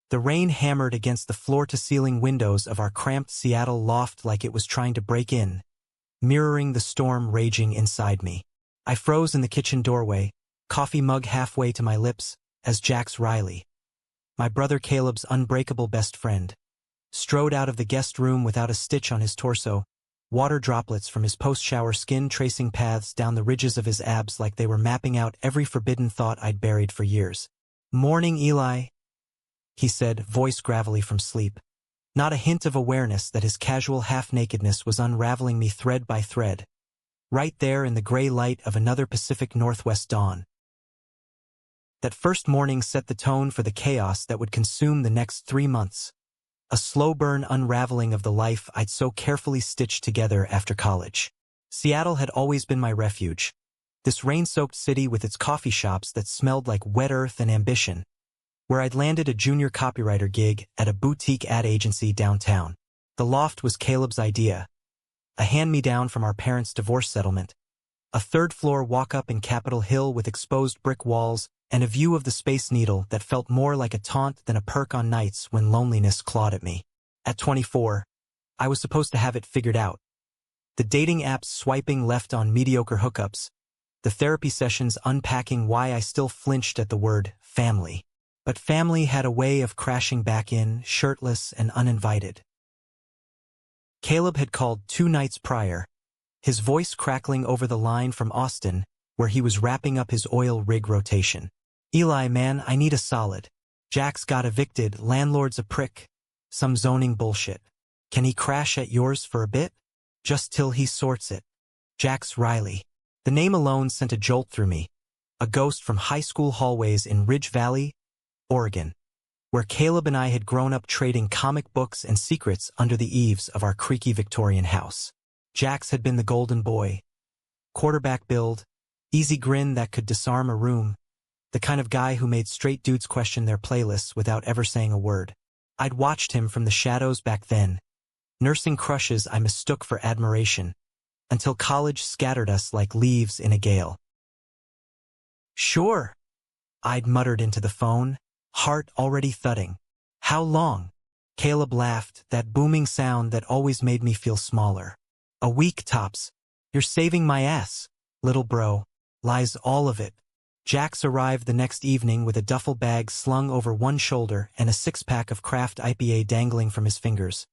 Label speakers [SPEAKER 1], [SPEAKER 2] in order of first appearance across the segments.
[SPEAKER 1] The rain hammered against the floor-to-ceiling windows of our cramped Seattle loft like it was trying to break in, mirroring the storm raging inside me. I froze in the kitchen doorway, coffee mug halfway to my lips, as Jax Riley, my brother Caleb's unbreakable best friend, strode out of the guest room without a stitch on his torso, water droplets from his post-shower skin tracing paths down the ridges of his abs like they were mapping out every forbidden thought I'd buried for years. "Morning, Eli," he said, voice gravelly from sleep. Not a hint of awareness that his casual half-nakedness was unraveling me thread by thread, right there in the gray light of another Pacific Northwest dawn. That first morning set the tone for the chaos that would consume the next 3 months. A slow-burn unraveling of the life I'd so carefully stitched together after college. Seattle had always been my refuge. This rain-soaked city with its coffee shops that smelled like wet earth and ambition, where I'd landed a junior copywriter gig at a boutique ad agency downtown. The loft was Caleb's idea, a hand-me-down from our parents' divorce settlement, a third-floor walk-up in Capitol Hill with exposed brick walls and a view of the Space Needle that felt more like a taunt than a perk on nights when loneliness clawed at me. At 24, I was supposed to have it figured out. The dating apps swiping left on mediocre hookups, the therapy sessions unpacking why I still flinched at the word family. But family had a way of crashing back in, shirtless and uninvited. Caleb had called 2 nights prior, his voice crackling over the line from Austin, where he was wrapping up his oil rig rotation. "Eli, man, I need a solid. Jax got evicted, landlord's a prick. Some zoning bullshit. Can he crash at yours for a bit? Just till he sorts it. Jax Riley." The name alone sent a jolt through me, a ghost from high school hallways in Ridge Valley, Oregon, where Caleb and I had grown up trading comic books and secrets under the eaves of our creaky Victorian house. Jax had been the golden boy. Quarterback build, easy grin that could disarm a room, the kind of guy who made straight dudes question their playlists without ever saying a word. I'd watched him from the shadows back then, nursing crushes I mistook for admiration, until college scattered us like leaves in a gale. "Sure," I'd muttered into the phone, heart already thudding. "How long?" Caleb laughed, that booming sound that always made me feel smaller. "A week tops. You're saving my ass, little bro. Lies all of it." Jax arrived the next evening with a duffel bag slung over one shoulder and a 6-pack of craft IPA dangling from his fingers,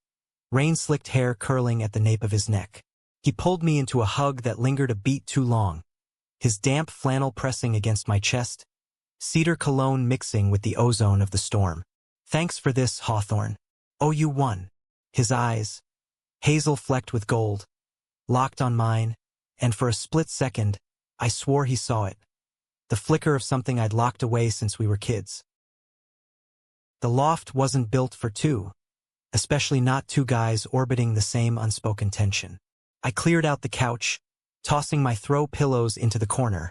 [SPEAKER 1] rain-slicked hair curling at the nape of his neck. He pulled me into a hug that lingered a beat too long, his damp flannel pressing against my chest, cedar cologne mixing with the ozone of the storm. "Thanks for this, Hawthorne. Oh, you won." His eyes, hazel flecked with gold, locked on mine, and for a split second, I swore he saw it. The flicker of something I'd locked away since we were kids. The loft wasn't built for two, especially not 2 guys orbiting the same unspoken tension. I cleared out the couch, tossing my throw pillows into the corner,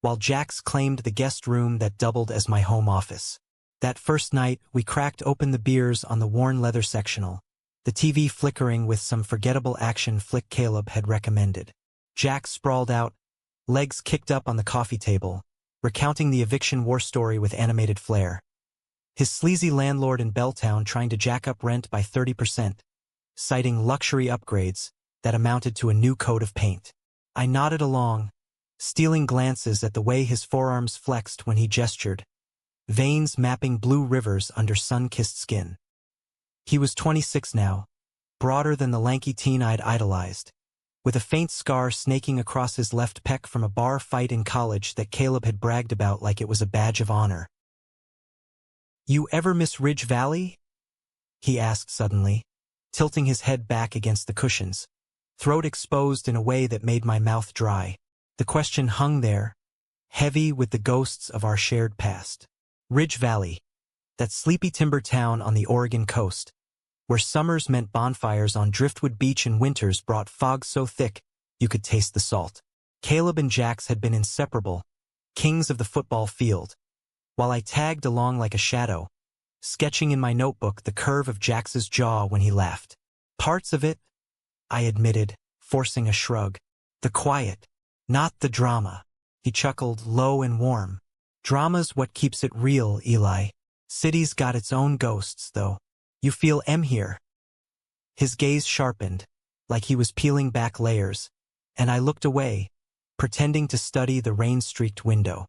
[SPEAKER 1] while Jax claimed the guest room that doubled as my home office. That first night, we cracked open the beers on the worn leather sectional, the TV flickering with some forgettable action flick Caleb had recommended. Jax sprawled out, legs kicked up on the coffee table, recounting the eviction war story with animated flair. His sleazy landlord in Belltown trying to jack up rent by 30%, citing luxury upgrades that amounted to a new coat of paint. I nodded along, stealing glances at the way his forearms flexed when he gestured, veins mapping blue rivers under sun-kissed skin. He was 26 now, broader than the lanky teen I'd idolized, with a faint scar snaking across his left pec from a bar fight in college that Caleb had bragged about like it was a badge of honor. "You ever miss Ridge Valley?" he asked suddenly, tilting his head back against the cushions, throat exposed in a way that made my mouth dry. The question hung there, heavy with the ghosts of our shared past. Ridge Valley, that sleepy timber town on the Oregon coast, where summers meant bonfires on Driftwood Beach and winters brought fog so thick you could taste the salt. Caleb and Jax had been inseparable, kings of the football field, while I tagged along like a shadow, sketching in my notebook the curve of Jax's jaw when he laughed. "Parts of it," I admitted, forcing a shrug. "The quiet, not the drama." He chuckled, low and warm. "Drama's what keeps it real, Eli. City's got its own ghosts, though. You feel em here. His gaze sharpened, like he was peeling back layers, and I looked away, pretending to study the rain-streaked window.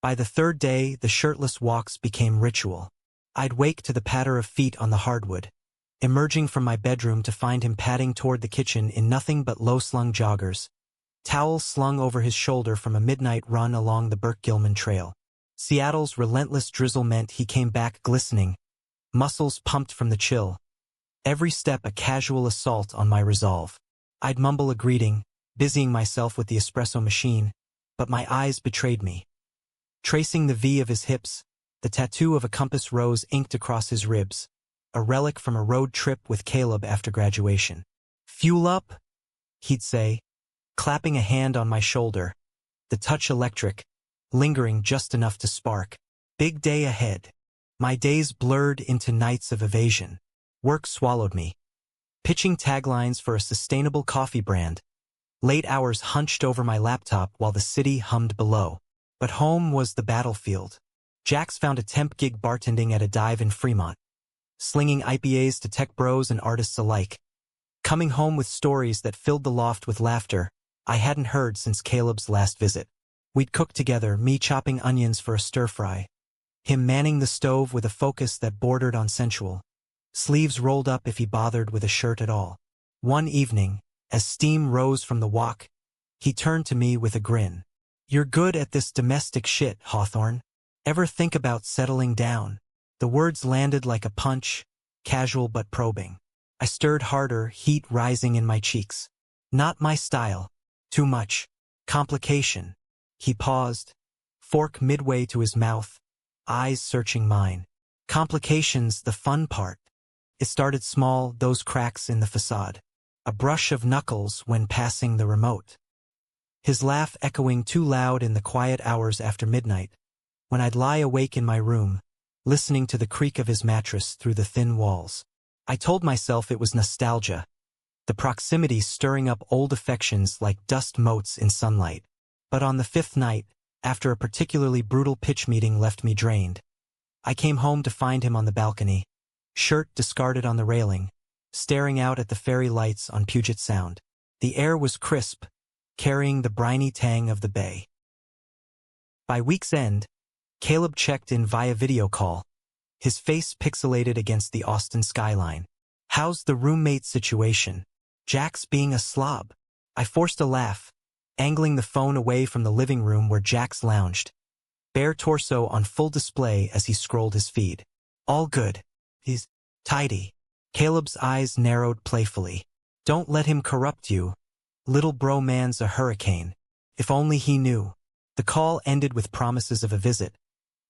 [SPEAKER 1] By the third day, the shirtless walks became ritual. I'd wake to the patter of feet on the hardwood, emerging from my bedroom to find him padding toward the kitchen in nothing but low-slung joggers, towels slung over his shoulder from a midnight run along the Burke-Gilman Trail. Seattle's relentless drizzle meant he came back glistening, muscles pumped from the chill. Every step a casual assault on my resolve. I'd mumble a greeting, busying myself with the espresso machine, but my eyes betrayed me. Tracing the V of his hips, the tattoo of a compass rose inked across his ribs, a relic from a road trip with Caleb after graduation. "Fuel up," he'd say, clapping a hand on my shoulder, the touch electric, lingering just enough to spark. Big day ahead. My days blurred into nights of evasion. Work swallowed me. Pitching taglines for a sustainable coffee brand. Late hours hunched over my laptop while the city hummed below. But home was the battlefield. Jax found a temp gig bartending at a dive in Fremont, slinging IPAs to tech bros and artists alike. Coming home with stories that filled the loft with laughter I hadn't heard since Caleb's last visit. We'd cook together, me chopping onions for a stir-fry, him manning the stove with a focus that bordered on sensual, sleeves rolled up if he bothered with a shirt at all. One evening, as steam rose from the wok, he turned to me with a grin. "You're good at this domestic shit, Hawthorne. Ever think about settling down?" The words landed like a punch, casual but probing. I stirred harder, heat rising in my cheeks. "Not my style. Too much complication." He paused, fork midway to his mouth, eyes searching mine. "Complication's the fun part. It started small, those cracks in the facade. A brush of knuckles when passing the remote." His laugh echoing too loud in the quiet hours after midnight, when I'd lie awake in my room, listening to the creak of his mattress through the thin walls. I told myself it was nostalgia, the proximity stirring up old affections like dust motes in sunlight. But on the fifth night, after a particularly brutal pitch meeting left me drained, I came home to find him on the balcony, shirt discarded on the railing, staring out at the fairy lights on Puget Sound. The air was crisp, carrying the briny tang of the bay. By week's end, Caleb checked in via video call, his face pixelated against the Austin skyline. "How's the roommate situation? Jack's being a slob." I forced a laugh, angling the phone away from the living room where Jax lounged, bare torso on full display as he scrolled his feed. "All good. He's tidy." Caleb's eyes narrowed playfully. "Don't let him corrupt you. Little bro man's a hurricane. If only he knew." The call ended with promises of a visit,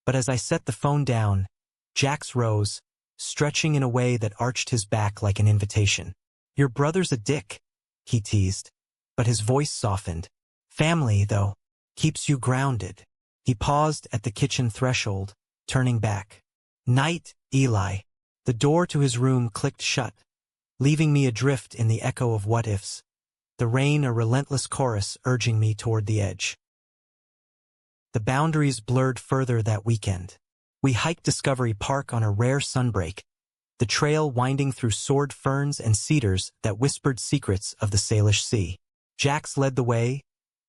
[SPEAKER 1] but as I set the phone down, Jax rose, stretching in a way that arched his back like an invitation. "Your brother's a dick," he teased, but his voice softened. "Family, though, keeps you grounded." He paused at the kitchen threshold, turning back. "Night, Eli." The door to his room clicked shut, leaving me adrift in the echo of what-ifs, the rain a relentless chorus urging me toward the edge. The boundaries blurred further that weekend. We hiked Discovery Park on a rare sunbreak, the trail winding through sword ferns and cedars that whispered secrets of the Salish Sea. Jax led the way,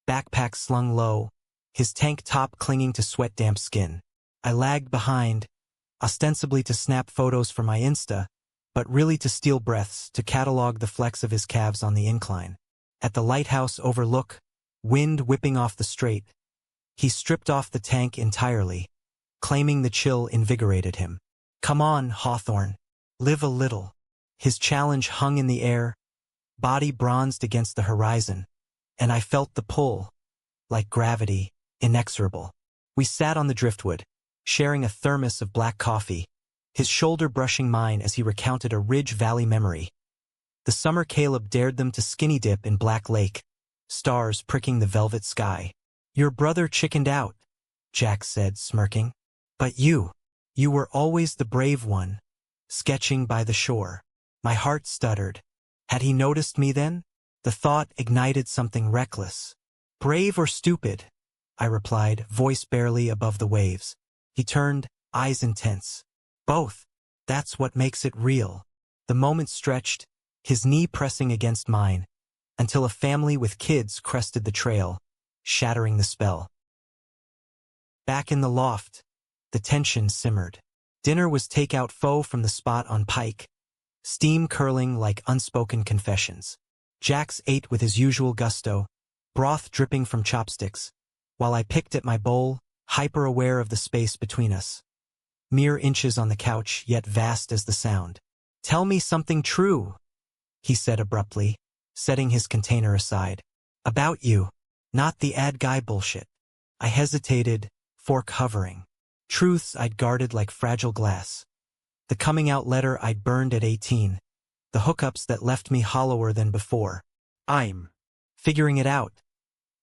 [SPEAKER 1] backpack slung low, his tank top clinging to sweat-damp skin. I lagged behind, ostensibly to snap photos for my Insta, but really to steal breaths to catalog the flex of his calves on the incline. At the lighthouse overlook, wind whipping off the strait, he stripped off the tank entirely, claiming the chill invigorated him. "Come on, Hawthorne. Live a little." His challenge hung in the air, body bronzed against the horizon, and I felt the pull, like gravity, inexorable. We sat on the driftwood, sharing a thermos of black coffee, his shoulder brushing mine as he recounted a Ridge Valley memory. The summer Caleb dared them to skinny dip in Black Lake, stars pricking the velvet sky. "Your brother chickened out," Jack said, smirking. "But you were always the brave one, sketching by the shore." My heart stuttered. Had he noticed me then? The thought ignited something reckless. "Brave or stupid?" I replied, voice barely above the waves. He turned, eyes intense. Both. That's what makes it real. The moment stretched, his knee pressing against mine, until a family with kids crested the trail, shattering the spell. Back in the loft, the tension simmered. Dinner was takeout pho from the spot on Pike, steam curling like unspoken confessions. Jax ate with his usual gusto, broth dripping from chopsticks, while I picked at my bowl, hyper-aware of the space between us. Mere inches on the couch, yet vast as the sound. "Tell me something true," he said abruptly, setting his container aside. "About you, not the ad guy bullshit." I hesitated, fork hovering. Truths I'd guarded like fragile glass. The coming-out letter I'd burned at 18. The hookups that left me hollower than before. "I'm figuring it out,"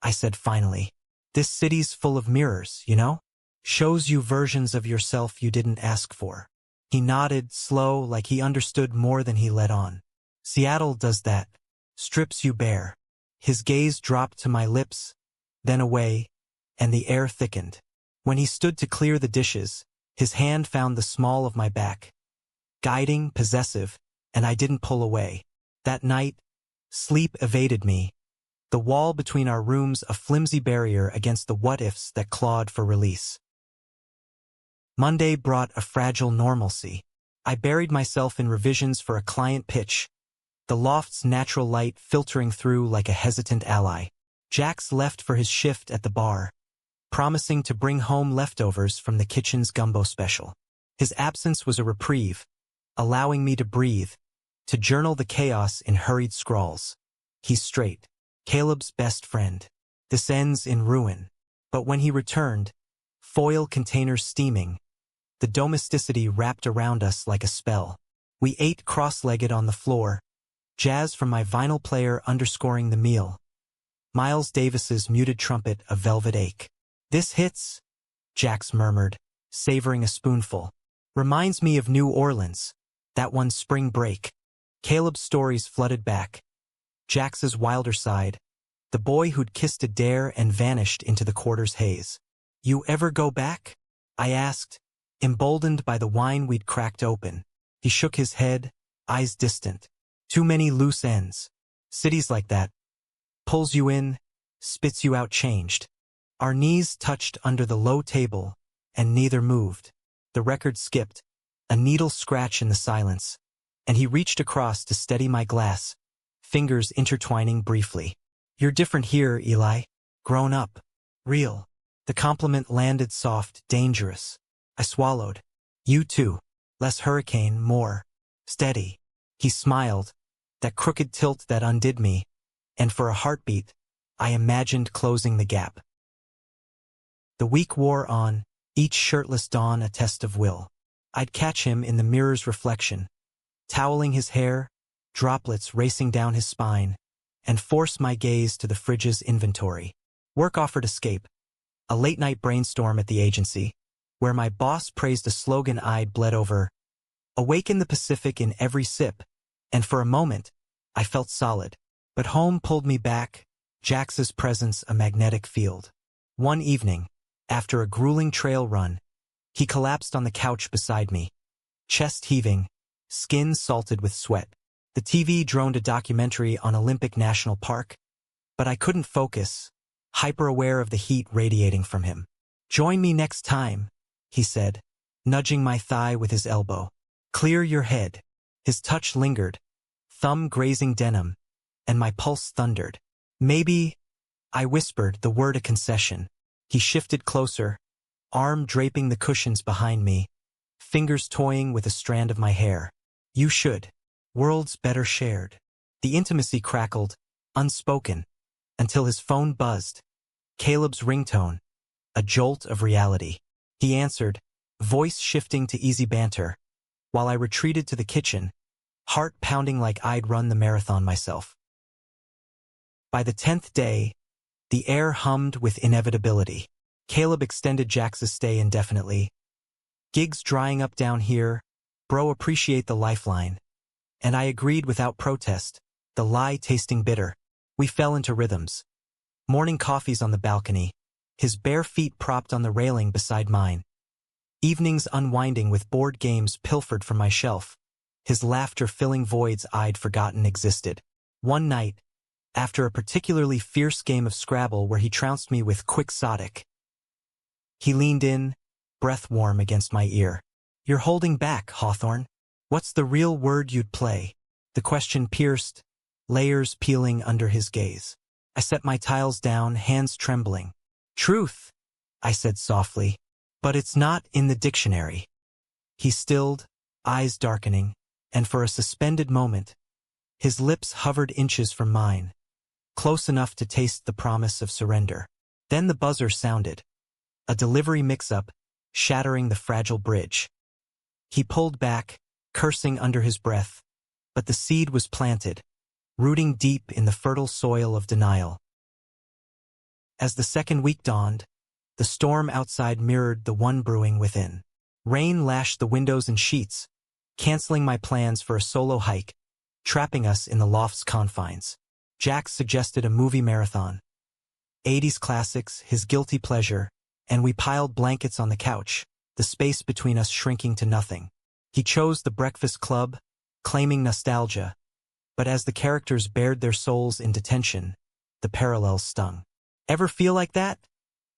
[SPEAKER 1] I said finally. "This city's full of mirrors, you know? Shows you versions of yourself you didn't ask for." He nodded, slow, like he understood more than he let on. "Seattle does that. Strips you bare." His gaze dropped to my lips, then away, and the air thickened. When he stood to clear the dishes, his hand found the small of my back. Guiding, possessive, and I didn't pull away. That night, sleep evaded me. The wall between our rooms a flimsy barrier against the what-ifs that clawed for release. Monday brought a fragile normalcy. I buried myself in revisions for a client pitch, the loft's natural light filtering through like a hesitant ally. Jax left for his shift at the bar, promising to bring home leftovers from the kitchen's gumbo special. His absence was a reprieve, allowing me to breathe, to journal the chaos in hurried scrawls. He's straight, Caleb's best friend. This ends in ruin. But when he returned, foil containers steaming, the domesticity wrapped around us like a spell. We ate cross-legged on the floor, jazz from my vinyl player underscoring the meal. Miles Davis's muted trumpet a velvet ache. "This hits," Jax murmured, savoring a spoonful. "Reminds me of New Orleans, that one spring break." Caleb's stories flooded back. Jax's wilder side, the boy who'd kissed a dare and vanished into the quarter's haze. "You ever go back?" I asked, emboldened by the wine we'd cracked open. He shook his head, eyes distant. "Too many loose ends. Cities like that. Pulls you in, spits you out changed." Our knees touched under the low table, and neither moved. The record skipped, a needle scratch in the silence, and he reached across to steady my glass, fingers intertwining briefly. "You're different here, Eli. Grown up. Real." The compliment landed soft, dangerous. I swallowed. "You too. Less hurricane, more steady." He smiled, that crooked tilt that undid me, and for a heartbeat, I imagined closing the gap. The week wore on, each shirtless dawn a test of will. I'd catch him in the mirror's reflection, toweling his hair, droplets racing down his spine, and force my gaze to the fridge's inventory. Work offered escape. A late-night brainstorm at the agency, where my boss praised a slogan I'd bled over. "Awaken the Pacific in every sip," and for a moment, I felt solid. But home pulled me back, Jax's presence a magnetic field. One evening, after a grueling trail run, he collapsed on the couch beside me, chest heaving, skin salted with sweat. The TV droned a documentary on Olympic National Park, but I couldn't focus, hyper-aware of the heat radiating from him. "Join me next time," he said, nudging my thigh with his elbow. "Clear your head." His touch lingered, thumb grazing denim, and my pulse thundered. "Maybe," I whispered, the word a concession. He shifted closer, arm draping the cushions behind me, fingers toying with a strand of my hair. "You should. Worlds better shared." The intimacy crackled, unspoken, until his phone buzzed. Caleb's ringtone, a jolt of reality. He answered, voice shifting to easy banter, while I retreated to the kitchen, heart pounding like I'd run the marathon myself. By the 10th day, the air hummed with inevitability. Caleb extended Jax's stay indefinitely. "Gigs drying up down here, bro, appreciate the lifeline." And I agreed without protest, the lie tasting bitter. We fell into rhythms. Morning coffees on the balcony, his bare feet propped on the railing beside mine. Evenings unwinding with board games pilfered from my shelf, his laughter filling voids I'd forgotten existed. One night, after a particularly fierce game of Scrabble where he trounced me with quixotic, he leaned in, breath warm against my ear. "You're holding back, Hawthorne. What's the real word you'd play?" The question pierced, layers peeling under his gaze. I set my tiles down, hands trembling. "Truth," I said softly, "but it's not in the dictionary." He stilled, eyes darkening, and for a suspended moment, his lips hovered inches from mine, close enough to taste the promise of surrender. Then the buzzer sounded, a delivery mix-up, shattering the fragile bridge. He pulled back, cursing under his breath, but the seed was planted, rooting deep in the fertile soil of denial. As the second week dawned, the storm outside mirrored the one brewing within. Rain lashed the windows and sheets, canceling my plans for a solo hike, trapping us in the loft's confines. Jack suggested a movie marathon. 80s classics, his guilty pleasure, and we piled blankets on the couch, the space between us shrinking to nothing. He chose The Breakfast Club, claiming nostalgia, but as the characters bared their souls in detention, the parallels stung. "Ever feel like that?"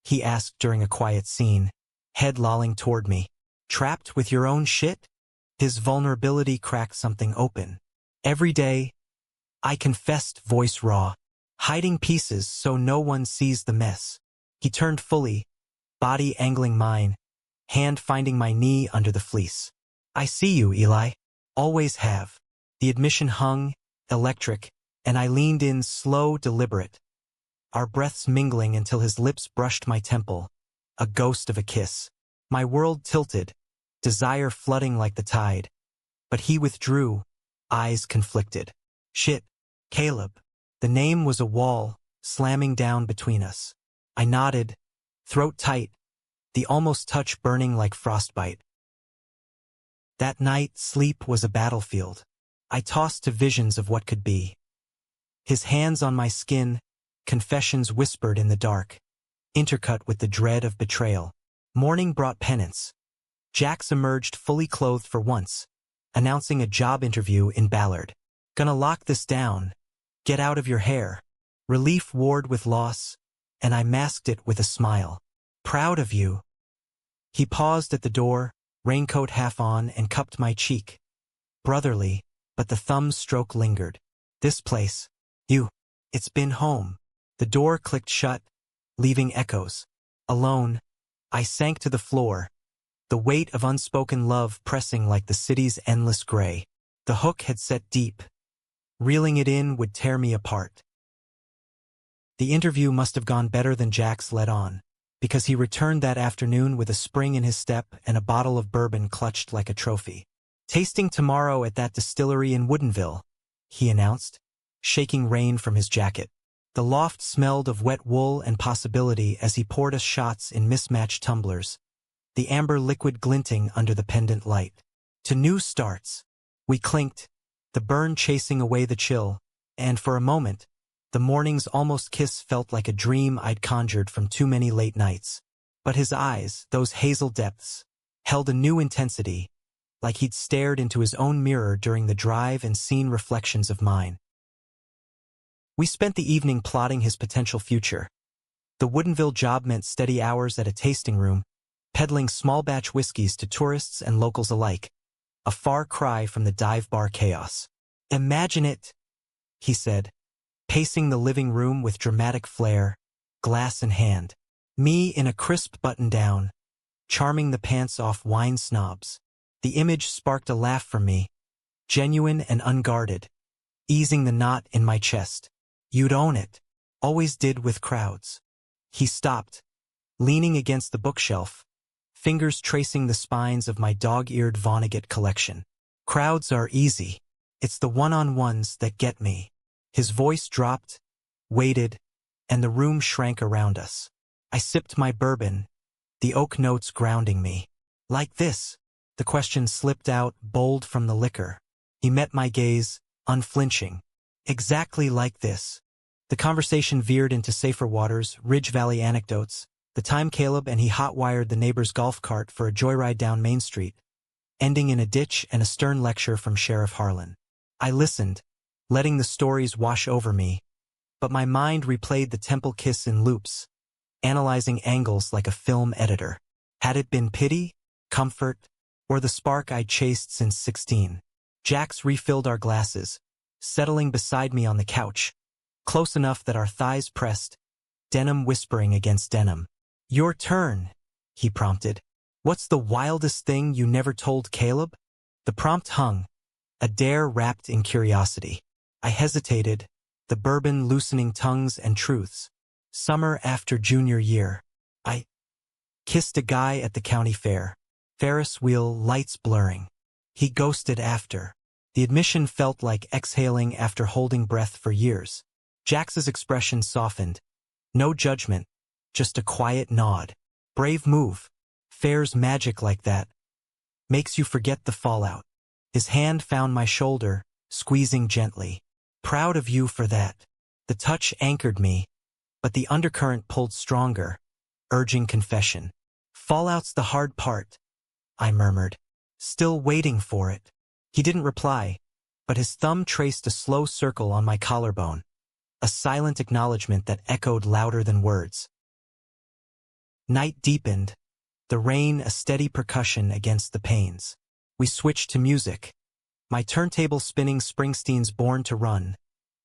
[SPEAKER 1] he asked during a quiet scene, head lolling toward me. "Trapped with your own shit?" His vulnerability cracked something open. "Every day," I confessed, voice raw, hiding pieces so no one sees the mess. He turned fully, body angling mine, hand finding my knee under the fleece. "I see you, Eli. Always have." The admission hung, electric, and I leaned in, slow, deliberate, our breaths mingling until his lips brushed my temple, a ghost of a kiss. My world tilted, desire flooding like the tide, but he withdrew, eyes conflicted. "Shit, Caleb." The name was a wall, slamming down between us. I nodded, throat tight, the almost touch burning like frostbite. That night, sleep was a battlefield. I tossed to visions of what could be. His hands on my skin, confessions whispered in the dark, intercut with the dread of betrayal. Morning brought penance. Jax emerged fully clothed for once, announcing a job interview in Ballard. "Gonna lock this down. Get out of your hair." Relief warred with loss, and I masked it with a smile. "Proud of you." He paused at the door, raincoat half on, and cupped my cheek. Brotherly, but the thumb stroke lingered. "This place. It's been home." The door clicked shut, leaving echoes. Alone, I sank to the floor, the weight of unspoken love pressing like the city's endless gray. The hook had set deep. Reeling it in would tear me apart. The interview must have gone better than Jax let on, because he returned that afternoon with a spring in his step and a bottle of bourbon clutched like a trophy. "Tasting tomorrow at that distillery in Woodinville," he announced, shaking rain from his jacket. The loft smelled of wet wool and possibility as he poured us shots in mismatched tumblers, the amber liquid glinting under the pendant light. "To new starts." We clinked, the burn chasing away the chill, and for a moment, the morning's almost kiss felt like a dream I'd conjured from too many late nights. But his eyes, those hazel depths, held a new intensity, like he'd stared into his own mirror during the drive and seen reflections of mine. We spent the evening plotting his potential future. The Woodinville job meant steady hours at a tasting room, peddling small-batch whiskeys to tourists and locals alike, a far cry from the dive bar chaos. "Imagine it," he said, pacing the living room with dramatic flair, glass in hand. Me in a crisp button-down, charming the pants off wine snobs. The image sparked a laugh from me, genuine and unguarded, easing the knot in my chest. "You'd own it. Always did with crowds." He stopped, leaning against the bookshelf, fingers tracing the spines of my dog-eared Vonnegut collection. "Crowds are easy. It's the one-on-ones that get me." His voice dropped, waited, and the room shrank around us. I sipped my bourbon, the oak notes grounding me. "Like this?" The question slipped out, bold from the liquor. He met my gaze, unflinching. "Exactly like this." The conversation veered into safer waters, Ridge Valley anecdotes, The time Caleb and he hot-wired the neighbor's golf cart for a joyride down Main Street, ending in a ditch and a stern lecture from Sheriff Harlan. I listened, letting the stories wash over me, but my mind replayed the temple kiss in loops, analyzing angles like a film editor. Had it been pity, comfort, or the spark I'd chased since 16? Jax refilled our glasses, settling beside me on the couch, close enough that our thighs pressed, denim whispering against denim. "Your turn," he prompted. "What's the wildest thing you never told Caleb?" The prompt hung, a dare wrapped in curiosity. I hesitated, the bourbon loosening tongues and truths. Summer after junior year. I kissed a guy at the county fair. Ferris wheel lights blurring. He ghosted after. The admission felt like exhaling after holding breath for years. Jax's expression softened. No judgment, just a quiet nod. Brave move. Fair's magic like that. Makes you forget the fallout. His hand found my shoulder, squeezing gently. Proud of you for that. The touch anchored me, but the undercurrent pulled stronger, urging confession. Fallout's the hard part, I murmured, still waiting for it. He didn't reply, but his thumb traced a slow circle on my collarbone, a silent acknowledgement that echoed louder than words. Night deepened, the rain a steady percussion against the panes. We switched to music, my turntable spinning Springsteen's Born to Run,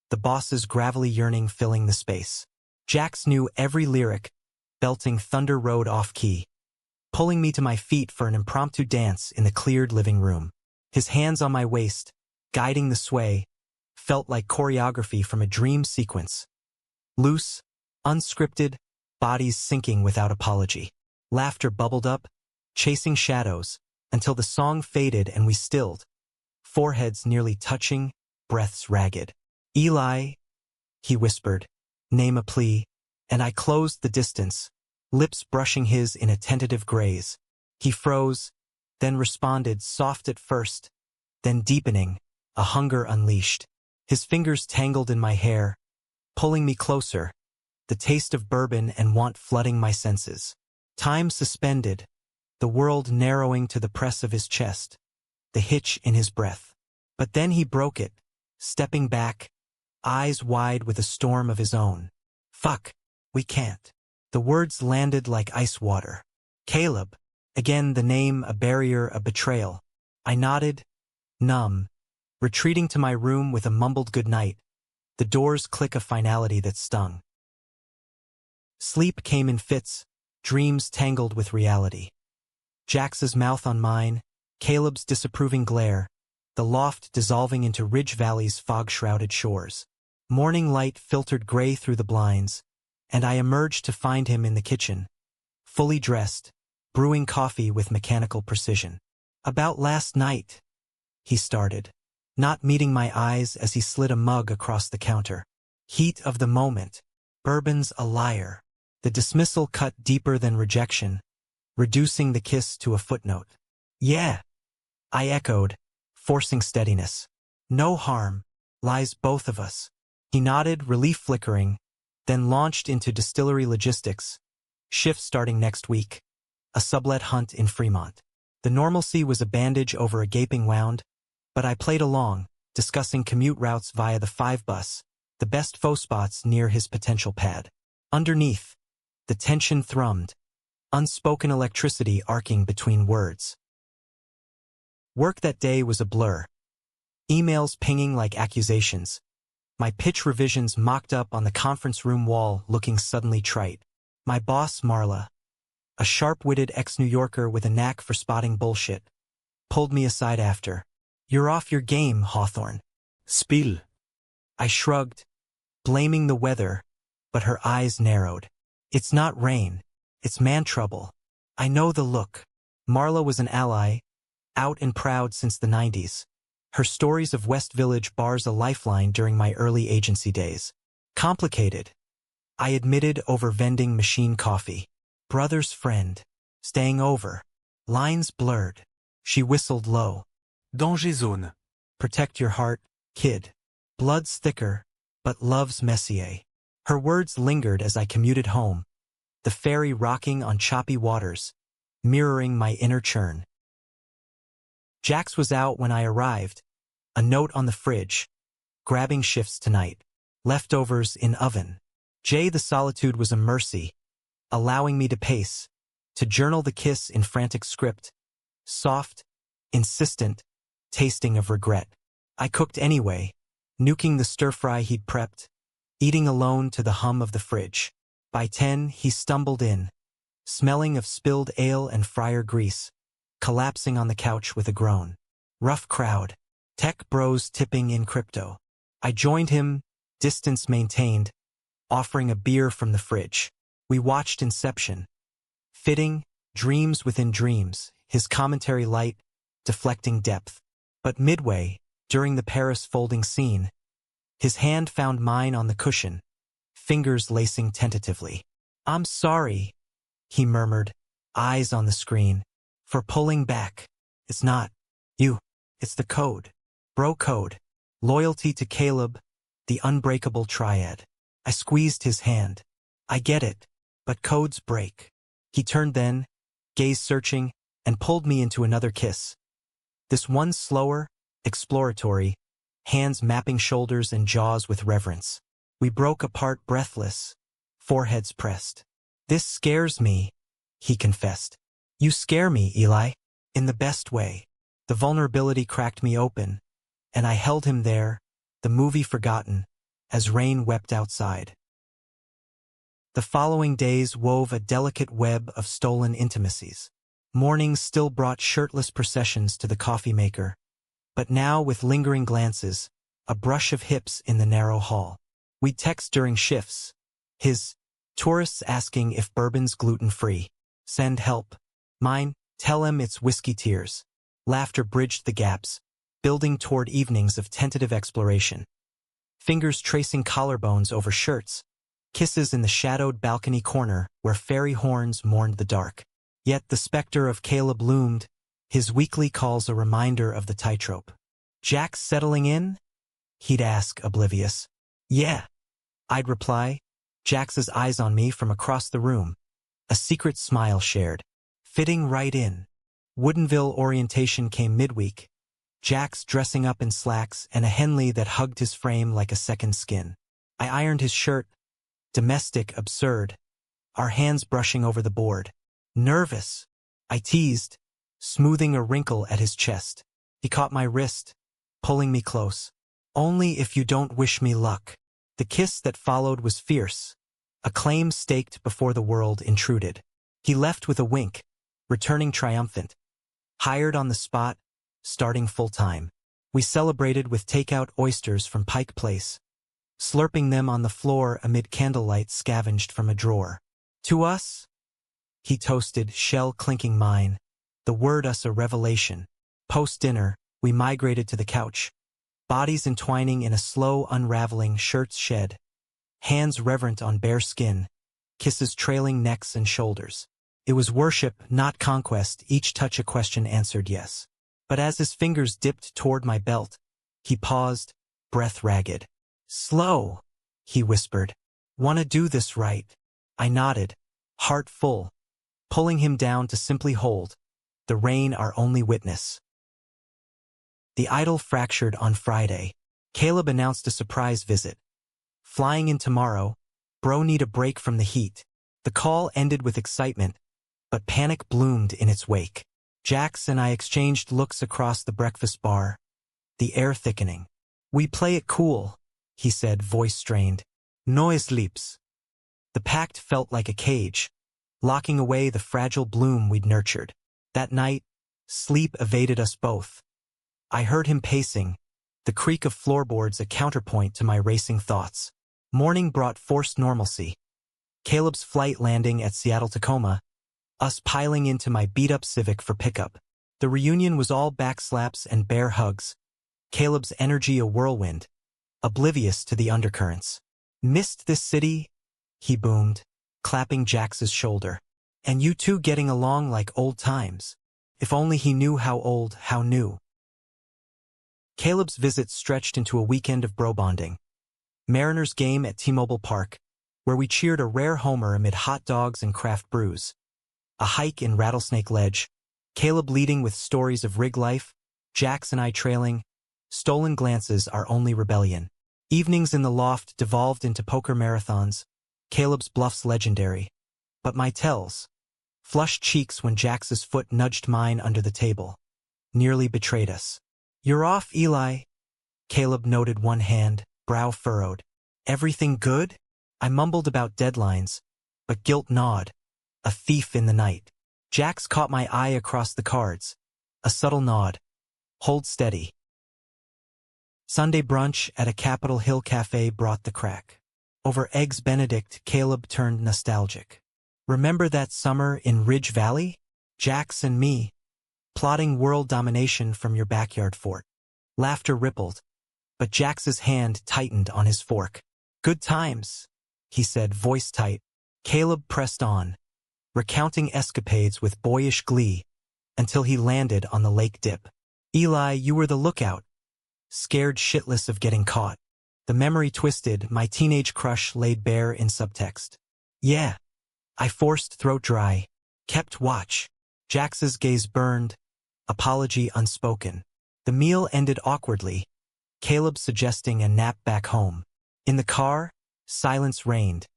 [SPEAKER 1] the boss's gravelly yearning filling the space. Jax knew every lyric, belting Thunder Road off-key, pulling me to my feet for an impromptu dance in the cleared living room. His hands on my waist, guiding the sway, felt like choreography from a dream sequence. Loose, unscripted, bodies sinking without apology. Laughter bubbled up, chasing shadows, until the song faded and we stilled, foreheads nearly touching, breaths ragged. "Eli," he whispered, "name a plea," and I closed the distance, lips brushing his in a tentative graze. He froze, then responded, soft at first, then deepening, a hunger unleashed. His fingers tangled in my hair, pulling me closer, the taste of bourbon and want flooding my senses. Time suspended, the world narrowing to the press of his chest, the hitch in his breath. But then he broke it, stepping back, eyes wide with a storm of his own. "Fuck, we can't." The words landed like ice water. "Caleb." Again the name, a barrier, a betrayal. I nodded, numb, retreating to my room with a mumbled goodnight, the door's click of finality that stung. Sleep came in fits, dreams tangled with reality. Jax's mouth on mine, Caleb's disapproving glare, the loft dissolving into Ridge Valley's fog-shrouded shores. Morning light filtered gray through the blinds, and I emerged to find him in the kitchen, fully dressed, brewing coffee with mechanical precision. "About last night," he started, not meeting my eyes as he slid a mug across the counter. Heat of the moment. Bourbon's a liar. The dismissal cut deeper than rejection, reducing the kiss to a footnote. "Yeah," I echoed, forcing steadiness. "No harm. Lies both of us." He nodded, relief flickering, then launched into distillery logistics. Shift starting next week. A sublet hunt in Fremont. The normalcy was a bandage over a gaping wound, but I played along, discussing commute routes via the 5 bus, the best faux spots near his potential pad. Underneath, the tension thrummed, unspoken electricity arcing between words. Work that day was a blur. Emails pinging like accusations. My pitch revisions mocked up on the conference room wall looking suddenly trite. My boss, Marla, a sharp-witted ex-New Yorker with a knack for spotting bullshit, pulled me aside after. "You're off your game, Hawthorne." "Spiel." I shrugged, blaming the weather, but her eyes narrowed. "It's not rain. It's man trouble. I know the look." Marla was an ally, out and proud since the 90s. Her stories of West Village bars a lifeline during my early agency days. Complicated, I admitted over vending machine coffee. Brother's friend. Staying over. Lines blurred. She whistled low. "Danger zone. Protect your heart, kid. Blood's thicker, but love's messier." Her words lingered as I commuted home, the ferry rocking on choppy waters, mirroring my inner churn. Jax was out when I arrived, a note on the fridge, grabbing shifts tonight, leftovers in oven. Jay the solitude was a mercy, allowing me to pace, to journal the kiss in frantic script, soft, insistent, tasting of regret. I cooked anyway, nuking the stir-fry he'd prepped, eating alone to the hum of the fridge. By 10, he stumbled in, smelling of spilled ale and fryer grease, collapsing on the couch with a groan. Rough crowd, tech bros tipping in crypto. I joined him, distance maintained, offering a beer from the fridge. We watched Inception. Fitting, dreams within dreams, his commentary light, deflecting depth. But midway, during the Paris folding scene, his hand found mine on the cushion, fingers lacing tentatively. "I'm sorry," he murmured, eyes on the screen, "for pulling back. It's not you. It's the code. Bro code. Loyalty to Caleb, the unbreakable triad." I squeezed his hand. "I get it, but codes break." He turned then, gaze searching, and pulled me into another kiss. This one slower, exploratory, hands mapping shoulders and jaws with reverence. We broke apart breathless, foreheads pressed. "This scares me," he confessed. "You scare me, Eli, in the best way." The vulnerability cracked me open, and I held him there, the movie forgotten, as rain wept outside. The following days wove a delicate web of stolen intimacies. Mornings still brought shirtless processions to the coffee maker, but now with lingering glances, a brush of hips in the narrow hall. We'd text during shifts. His, "Tourists asking if bourbon's gluten-free. Send help." Mine, "Tell him it's whiskey tears." Laughter bridged the gaps, building toward evenings of tentative exploration. Fingers tracing collarbones over shirts, kisses in the shadowed balcony corner where fairy horns mourned the dark. Yet the specter of Caleb loomed, his weekly calls a reminder of the tightrope. "Jack's settling in?" he'd ask, oblivious. "Yeah," I'd reply, Jax's eyes on me from across the room, a secret smile shared, fitting right in. Woodinville orientation came midweek, Jax dressing up in slacks and a Henley that hugged his frame like a second skin. I ironed his shirt, domestic, absurd, our hands brushing over the board. "Nervous," I teased, smoothing a wrinkle at his chest. He caught my wrist, pulling me close. "Only if you don't wish me luck." The kiss that followed was fierce, a claim staked before the world intruded. He left with a wink, returning triumphant. Hired on the spot, starting full-time. We celebrated with takeout oysters from Pike Place, slurping them on the floor amid candlelight scavenged from a drawer. "To us," he toasted, shell clinking mine, the word us a revelation. Post-dinner, we migrated to the couch, bodies entwining in a slow unraveling, shirts shed, hands reverent on bare skin, kisses trailing necks and shoulders. It was worship, not conquest, each touch a question answered yes. But as his fingers dipped toward my belt, he paused, breath ragged. "Slow," he whispered. "Wanna do this right?" I nodded, heart full, pulling him down to simply hold, the rain our only witness. The idol fractured on Friday. Caleb announced a surprise visit. "Flying in tomorrow, bro need a break from the heat." The call ended with excitement, but panic bloomed in its wake. Jax and I exchanged looks across the breakfast bar, the air thickening. "We play it cool," he said, voice strained. "No sleeps." The pact felt like a cage, locking away the fragile bloom we'd nurtured. That night, sleep evaded us both. I heard him pacing, the creak of floorboards a counterpoint to my racing thoughts. Morning brought forced normalcy. Caleb's flight landing at Seattle-Tacoma, us piling into my beat-up Civic for pickup. The reunion was all backslaps and bear hugs, Caleb's energy a whirlwind, oblivious to the undercurrents. "Missed this city?" he boomed, clapping Jax's shoulder. "And you two getting along like old times." If only he knew how old, how new. Caleb's visit stretched into a weekend of bro bonding. Mariners game at T-Mobile Park, where we cheered a rare homer amid hot dogs and craft brews. A hike in Rattlesnake Ledge, Caleb leading with stories of rig life, Jax and I trailing, stolen glances our only rebellion. Evenings in the loft devolved into poker marathons, Caleb's bluffs legendary. But my tells, flushed cheeks when Jax's foot nudged mine under the table, nearly betrayed us. "You're off, Eli," Caleb noted, one hand, brow furrowed. "Everything good?" I mumbled about deadlines, but guilt gnawed. A thief in the night. Jax caught my eye across the cards. A subtle nod. "Hold steady." Sunday brunch at a Capitol Hill cafe brought the crack. Over Eggs Benedict, Caleb turned nostalgic. "Remember that summer in Ridge Valley? Jax and me, plotting world domination from your backyard fort." Laughter rippled, but Jax's hand tightened on his fork. "Good times," he said, voice tight. Caleb pressed on, recounting escapades with boyish glee, until he landed on the lake dip. "Eli, you were the lookout, scared shitless of getting caught." The memory twisted, my teenage crush laid bare in subtext. "Yeah." I forced throat dry, kept watch. Jax's gaze burned, apology unspoken. The meal ended awkwardly, Caleb suggesting a nap back home. In the car, silence reigned,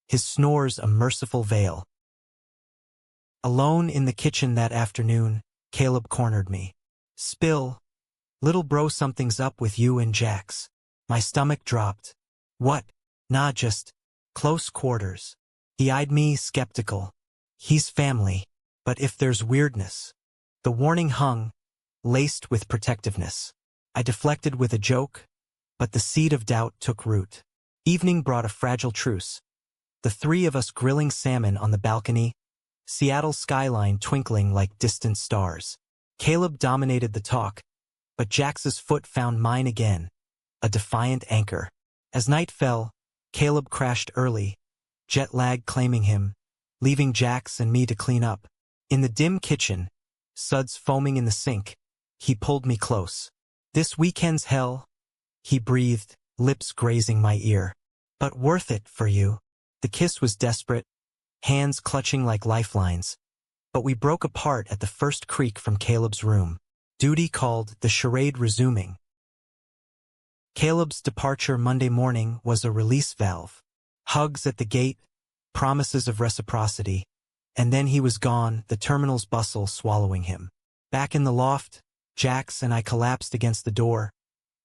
[SPEAKER 1] his snores a merciful veil. Alone in the kitchen that afternoon, Caleb cornered me. "Spill. Little bro, something's up with you and Jax." My stomach dropped. "What?" "Nah, just close quarters." He eyed me, skeptical. "He's family. But if there's weirdness." The warning hung, laced with protectiveness. I deflected with a joke, but the seed of doubt took root. Evening brought a fragile truce. The three of us grilling salmon on the balcony, Seattle's skyline twinkling like distant stars. Caleb dominated the talk, but Jax's foot found mine again, a defiant anchor. As night fell, Caleb crashed early, jet lag claiming him, leaving Jax and me to clean up. In the dim kitchen, suds foaming in the sink, he pulled me close. "This weekend's hell," he breathed, lips grazing my ear. "But worth it for you." The kiss was desperate, hands clutching like lifelines. But we broke apart at the first creak from Caleb's room. Duty called, the charade resuming. Caleb's departure Monday morning was a release valve. Hugs at the gate, promises of reciprocity, and then he was gone, the terminal's bustle swallowing him. Back in the loft, Jax and I collapsed against the door,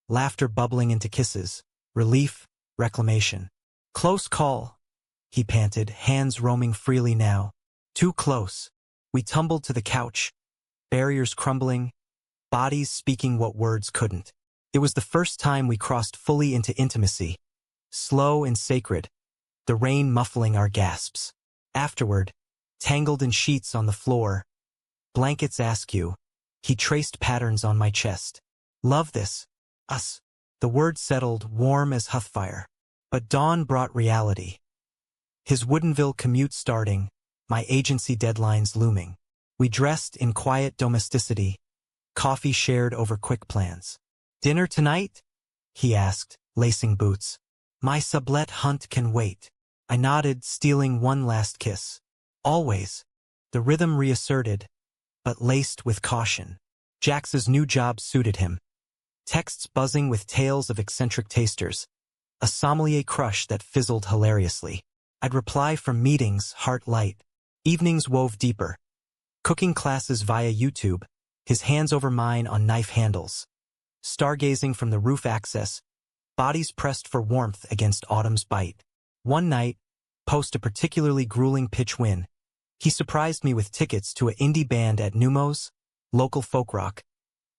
[SPEAKER 1] laughter bubbling into kisses, relief, reclamation. "Close call," he panted, hands roaming freely now. "Too close." We tumbled to the couch, barriers crumbling, bodies speaking what words couldn't. It was the first time we crossed fully into intimacy, slow and sacred, the rain muffling our gasps. Afterward, tangled in sheets on the floor, blankets askew, he traced patterns on my chest. "Love this. Us." The word settled, warm as hearthfire. But dawn brought reality. His Woodinville commute starting, my agency deadlines looming. We dressed in quiet domesticity, coffee shared over quick plans. "Dinner tonight?" he asked, lacing boots. "My sublet hunt can wait." I nodded, stealing one last kiss. "Always." The rhythm reasserted, but laced with caution. Jax's new job suited him. Texts buzzing with tales of eccentric tasters, a sommelier crush that fizzled hilariously. I'd reply from meetings, heart light. Evenings wove deeper. Cooking classes via YouTube, his hands over mine on knife handles. Stargazing from the roof access, bodies pressed for warmth against autumn's bite. One night, post a particularly grueling pitch win, he surprised me with tickets to an indie band at Numos, local folk rock,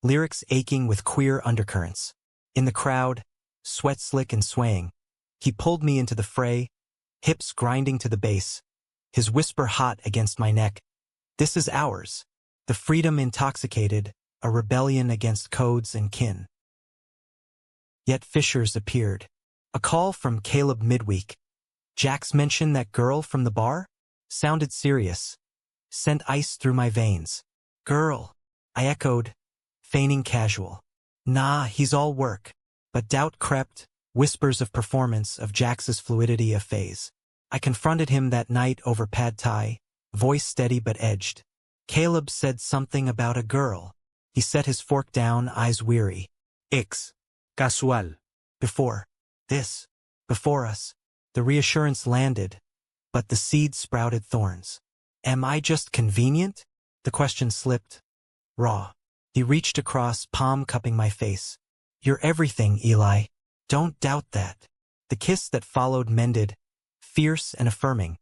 [SPEAKER 1] lyrics aching with queer undercurrents. In the crowd, sweat slick and swaying, he pulled me into the fray, hips grinding to the bass, his whisper hot against my neck. "This is ours." The freedom intoxicated, a rebellion against codes and kin. Yet fissures appeared. A call from Caleb midweek. Jax mentioned that girl from the bar? Sounded serious. Sent ice through my veins. "Girl," I echoed, feigning casual. "Nah, he's all work." But doubt crept, whispers of performance, of Jax's fluidity, a phase. I confronted him that night over pad thai, voice steady but edged. Caleb said something about a girl. He set his fork down, eyes weary. Ix. Casual. Before. This. Before us. The reassurance landed, but the seed sprouted thorns. Am I just convenient? The question slipped. Raw. He reached across, palm cupping my face. You're everything, Eli. Don't doubt that. The kiss that followed mended, fierce and affirming.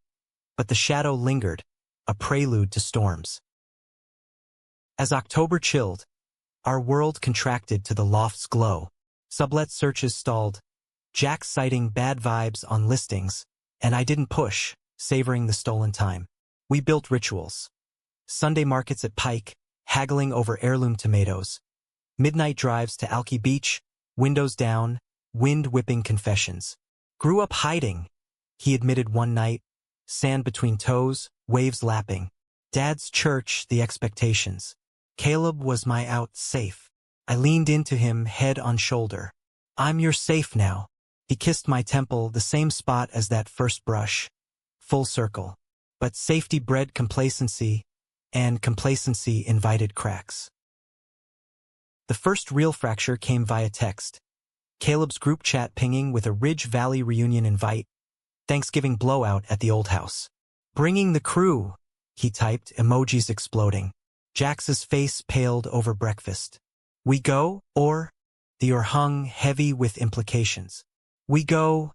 [SPEAKER 1] But the shadow lingered, a prelude to storms. As October chilled, our world contracted to the loft's glow. Sublet searches stalled, Jack citing bad vibes on listings, and I didn't push, savoring the stolen time. We built rituals. Sunday markets at Pike, haggling over heirloom tomatoes. Midnight drives to Alki Beach, windows down, wind-whipping confessions. Grew up hiding, he admitted one night, sand between toes, waves lapping. Dad's church, the expectations. Caleb was my out safe. I leaned into him, head on shoulder. I'm your safe now. He kissed my temple, the same spot as that first brush. Full circle. But safety bred complacency, and complacency invited cracks. The first real fracture came via text. Caleb's group chat pinging with a Ridge Valley reunion invite. Thanksgiving blowout at the old house. Bringing the crew, he typed, emojis exploding. Jax's face paled over breakfast. We go, or? The or hung heavy with implications. We go,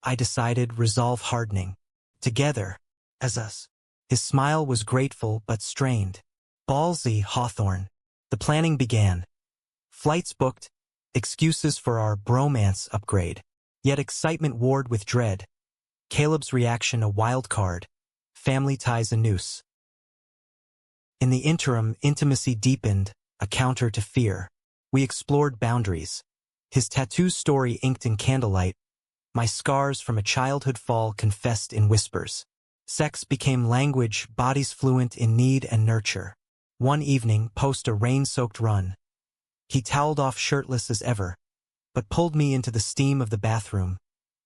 [SPEAKER 1] I decided, resolve hardening. Together, as us. His smile was grateful but strained. Ballsy, Hawthorne. The planning began. Flights booked, excuses for our bromance upgrade. Yet excitement warred with dread. Caleb's reaction a wild card. Family ties a noose. In the interim, intimacy deepened, a counter to fear. We explored boundaries. His tattoo story inked in candlelight. My scars from a childhood fall confessed in whispers. Sex became language, bodies fluent in need and nurture. One evening, post a rain-soaked run. He toweled off shirtless as ever, but pulled me into the steam of the bathroom,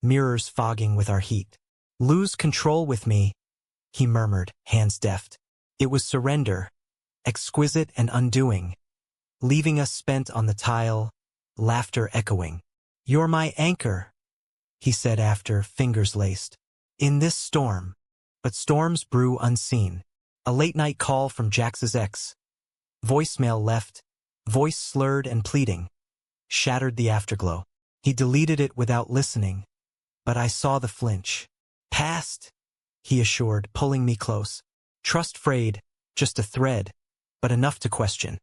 [SPEAKER 1] mirrors fogging with our heat. Lose control with me, he murmured, hands deft. It was surrender, exquisite and undoing, leaving us spent on the tile, laughter echoing. You're my anchor, he said after, fingers laced. In this storm. But storms brew unseen. A late-night call from Jax's ex. Voicemail left, voice slurred and pleading. Shattered the afterglow. He deleted it without listening. But I saw the flinch. Past, he assured, pulling me close. Trust frayed, just a thread, but enough to question.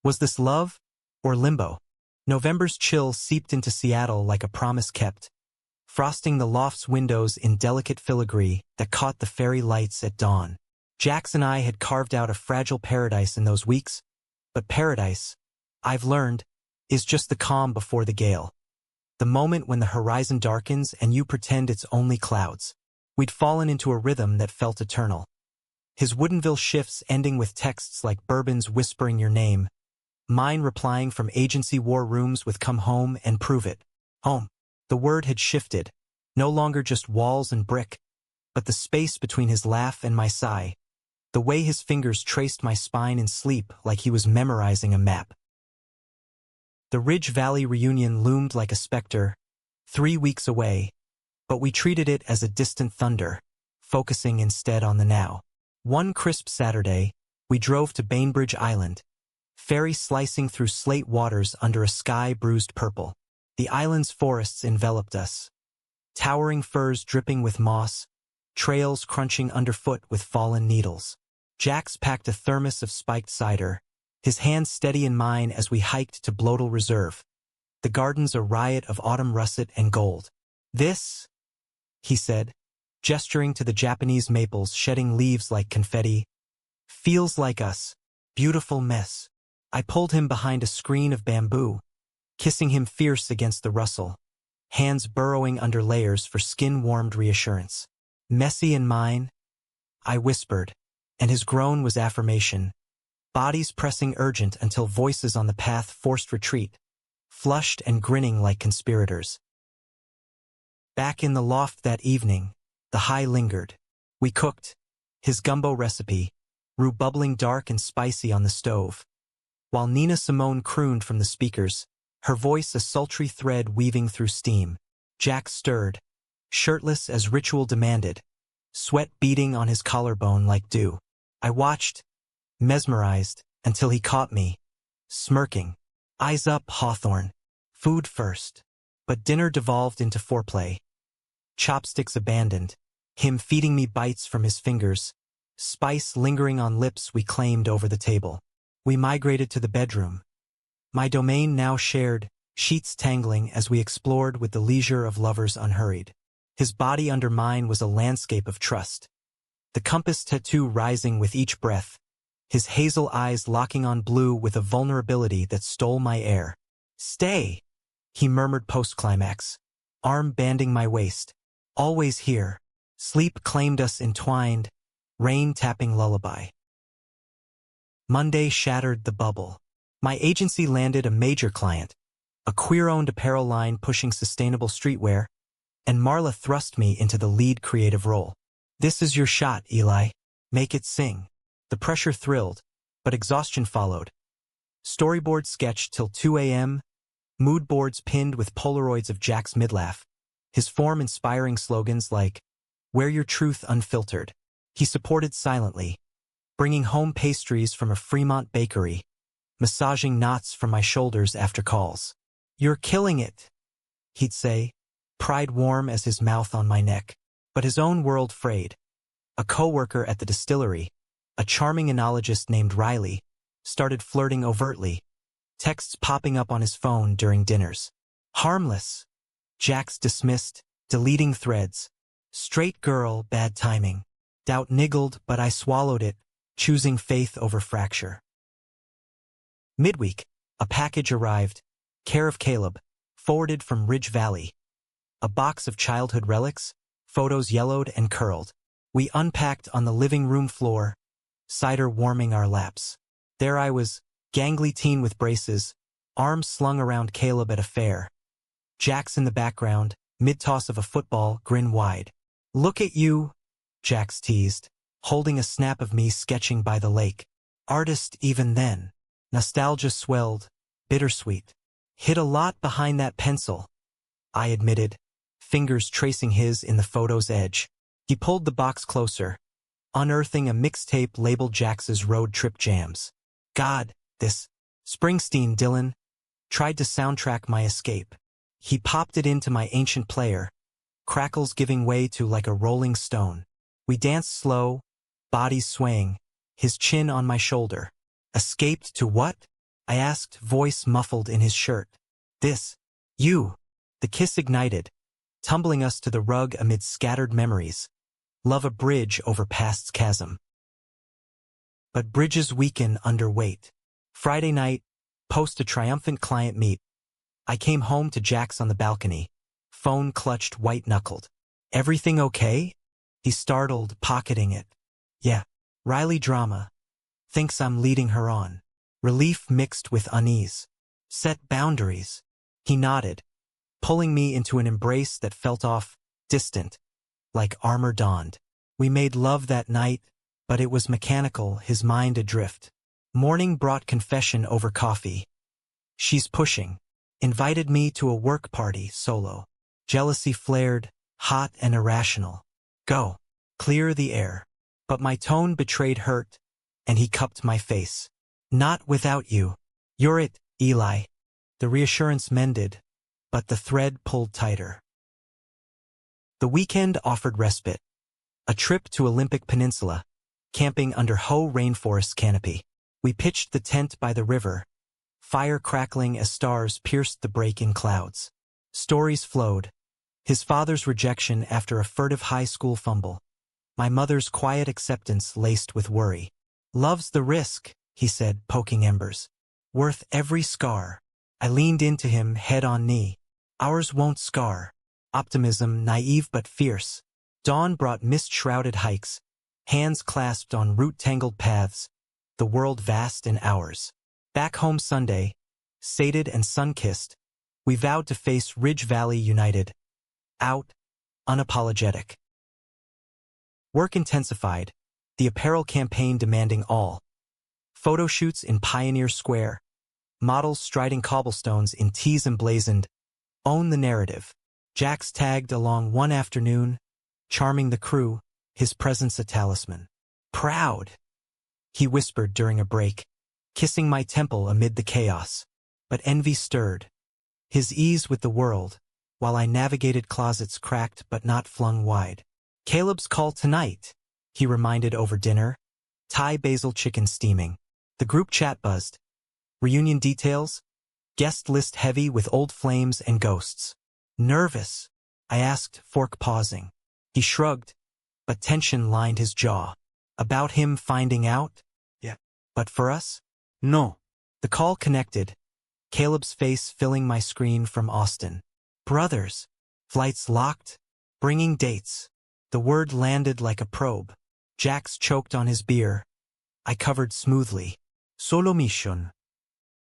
[SPEAKER 1] Was this love or limbo? November's chill seeped into Seattle like a promise kept, frosting the loft's windows in delicate filigree that caught the fairy lights at dawn. Jax and I had carved out a fragile paradise in those weeks, but paradise, I've learned, is just the calm before the gale. The moment when the horizon darkens and you pretend it's only clouds. We'd fallen into a rhythm that felt eternal. His Woodinville shifts ending with texts like Bourbon's whispering your name, mine replying from agency war rooms with come home and prove it. Home. The word had shifted, no longer just walls and brick, but the space between his laugh and my sigh, the way his fingers traced my spine in sleep like he was memorizing a map. The Ridge Valley reunion loomed like a specter, 3 weeks away, but we treated it as a distant thunder, focusing instead on the now. One crisp Saturday, we drove to Bainbridge Island, ferry slicing through slate waters under a sky bruised purple. The island's forests enveloped us. Towering firs dripping with moss, trails crunching underfoot with fallen needles. Jax packed a thermos of spiked cider, his hands steady in mine as we hiked to Bloedel Reserve. The gardens a riot of autumn russet and gold. This, he said, gesturing to the Japanese maples shedding leaves like confetti, feels like us. Beautiful mess. I pulled him behind a screen of bamboo, kissing him fierce against the rustle, hands burrowing under layers for skin-warmed reassurance. Messy and mine, I whispered, and his groan was affirmation. Bodies pressing urgent until voices on the path forced retreat, flushed and grinning like conspirators. Back in the loft that evening, The high lingered. We cooked. His gumbo recipe, roux bubbling dark and spicy on the stove. While Nina Simone crooned from the speakers, her voice a sultry thread weaving through steam. Jack stirred, shirtless as ritual demanded, sweat beading on his collarbone like dew. I watched, mesmerized, until he caught me, smirking. Eyes up, Hawthorne. Food first. But dinner devolved into foreplay. Chopsticks abandoned, him feeding me bites from his fingers, spice lingering on lips we claimed over the table. We migrated to the bedroom. My domain now shared, sheets tangling as we explored with the leisure of lovers unhurried. His body under mine was a landscape of trust. The compass tattoo rising with each breath, his hazel eyes locking on blue with a vulnerability that stole my air. Stay, he murmured post-climax, arm banding my waist. Always here. Sleep claimed us entwined, rain tapping lullaby. Monday shattered the bubble. My agency landed a major client, a queer-owned apparel line pushing sustainable streetwear, and Marla thrust me into the lead creative role. This is your shot, Eli. Make it sing. The pressure thrilled, but exhaustion followed. Storyboard sketched till 2 a.m., mood boards pinned with Polaroids of Jack's midlaugh, his form inspiring slogans like, "Wear your truth unfiltered." He supported silently, bringing home pastries from a Fremont bakery, massaging knots from my shoulders after calls. "You're killing it," he'd say, pride warm as his mouth on my neck. But his own world frayed. A co-worker at the distillery, a charming enologist named Riley, started flirting overtly, texts popping up on his phone during dinners. Harmless. Jax dismissed, deleting threads. Straight girl, bad timing. Doubt niggled, but I swallowed it, choosing faith over fracture. Midweek, a package arrived, care of Caleb, forwarded from Ridge Valley. A box of childhood relics, photos yellowed and curled. We unpacked on the living room floor, cider warming our laps. There I was, gangly teen with braces, arms slung around Caleb at a fair. Jax in the background, mid-toss of a football, grin wide. "Look at you," Jax teased, holding a snap of me sketching by the lake. Artist even then. Nostalgia swelled, bittersweet. Hid a lot behind that pencil, I admitted, fingers tracing his in the photo's edge. He pulled the box closer, unearthing a mixtape labeled Jax's road trip jams. God, this Springsteen, Dylan, tried to soundtrack my escape. He popped it into my ancient player, crackles giving way to like a rolling stone. We danced slow, bodies swaying, his chin on my shoulder. Escaped to what? I asked, voice muffled in his shirt. This. You. The kiss ignited, tumbling us to the rug amid scattered memories. Love a bridge over past's chasm. But bridges weaken under weight. Friday night, post a triumphant client meet. I came home to Jax on the balcony, phone clutched white-knuckled. "Everything okay?" He startled, pocketing it. "Yeah." Riley drama. Thinks I'm leading her on. Relief mixed with unease. "Set boundaries." He nodded, pulling me into an embrace that felt off, distant, like armor donned. We made love that night, but it was mechanical, his mind adrift. Morning brought confession over coffee. She's pushing. Invited me to a work party, solo. Jealousy flared, hot and irrational. Go. Clear the air. But my tone betrayed hurt, and he cupped my face. Not without you. You're it, Eli. The reassurance mended, but the thread pulled tighter. The weekend offered respite. A trip to Olympic Peninsula, camping under Hoh Rainforest canopy. We pitched the tent by the river, fire crackling as stars pierced the break in clouds. Stories flowed. His father's rejection after a furtive high school fumble. My mother's quiet acceptance laced with worry. Love's the risk, he said, poking embers. Worth every scar. I leaned into him, head on knee. Ours won't scar. Optimism, naive but fierce. Dawn brought mist-shrouded hikes, hands clasped on root-tangled paths, the world vast and ours. Back home Sunday, sated and sun-kissed, we vowed to face Ridge Valley united. Out, unapologetic. Work intensified, the apparel campaign demanding all. Photo shoots in Pioneer Square. Models striding cobblestones in tees emblazoned, "Own the narrative." Jax tagged along one afternoon, charming the crew, his presence a talisman. "Proud," he whispered during a break, kissing my temple amid the chaos. But envy stirred. His ease with the world, while I navigated closets cracked but not flung wide. "Caleb's call tonight," he reminded over dinner. Thai basil chicken steaming. The group chat buzzed. Reunion details? Guest list heavy with old flames and ghosts. "Nervous?" I asked, fork pausing. He shrugged, but tension lined his jaw. "About him finding out?" "Yeah." "But for us?" "No." The call connected, Caleb's face filling my screen from Austin. "Brothers." "Flights locked?" "Bringing dates." The word landed like a probe. Jax choked on his beer. I covered smoothly. "Solo mission."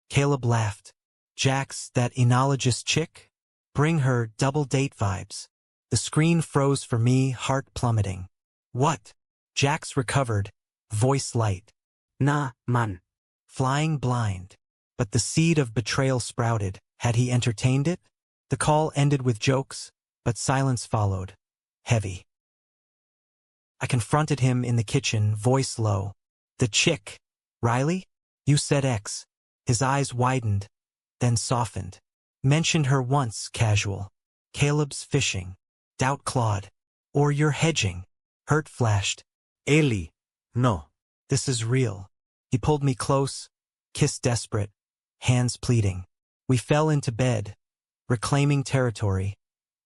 [SPEAKER 1] Caleb laughed. "Jax, that enologist chick? Bring her double date vibes." The screen froze for me, heart plummeting. "What?" Jax recovered, voice light. "Nah, man." Flying blind. But the seed of betrayal sprouted. Had he entertained it? The call ended with jokes, but silence followed. Heavy. I confronted him in the kitchen, voice low. "The chick. Riley? You said X." His eyes widened, then softened. "Mentioned her once, casual." "Caleb's fishing." Doubt clawed. "Or you're hedging." Hurt flashed. "Ellie. No. This is real." He pulled me close, kiss desperate, hands pleading. We fell into bed, reclaiming territory,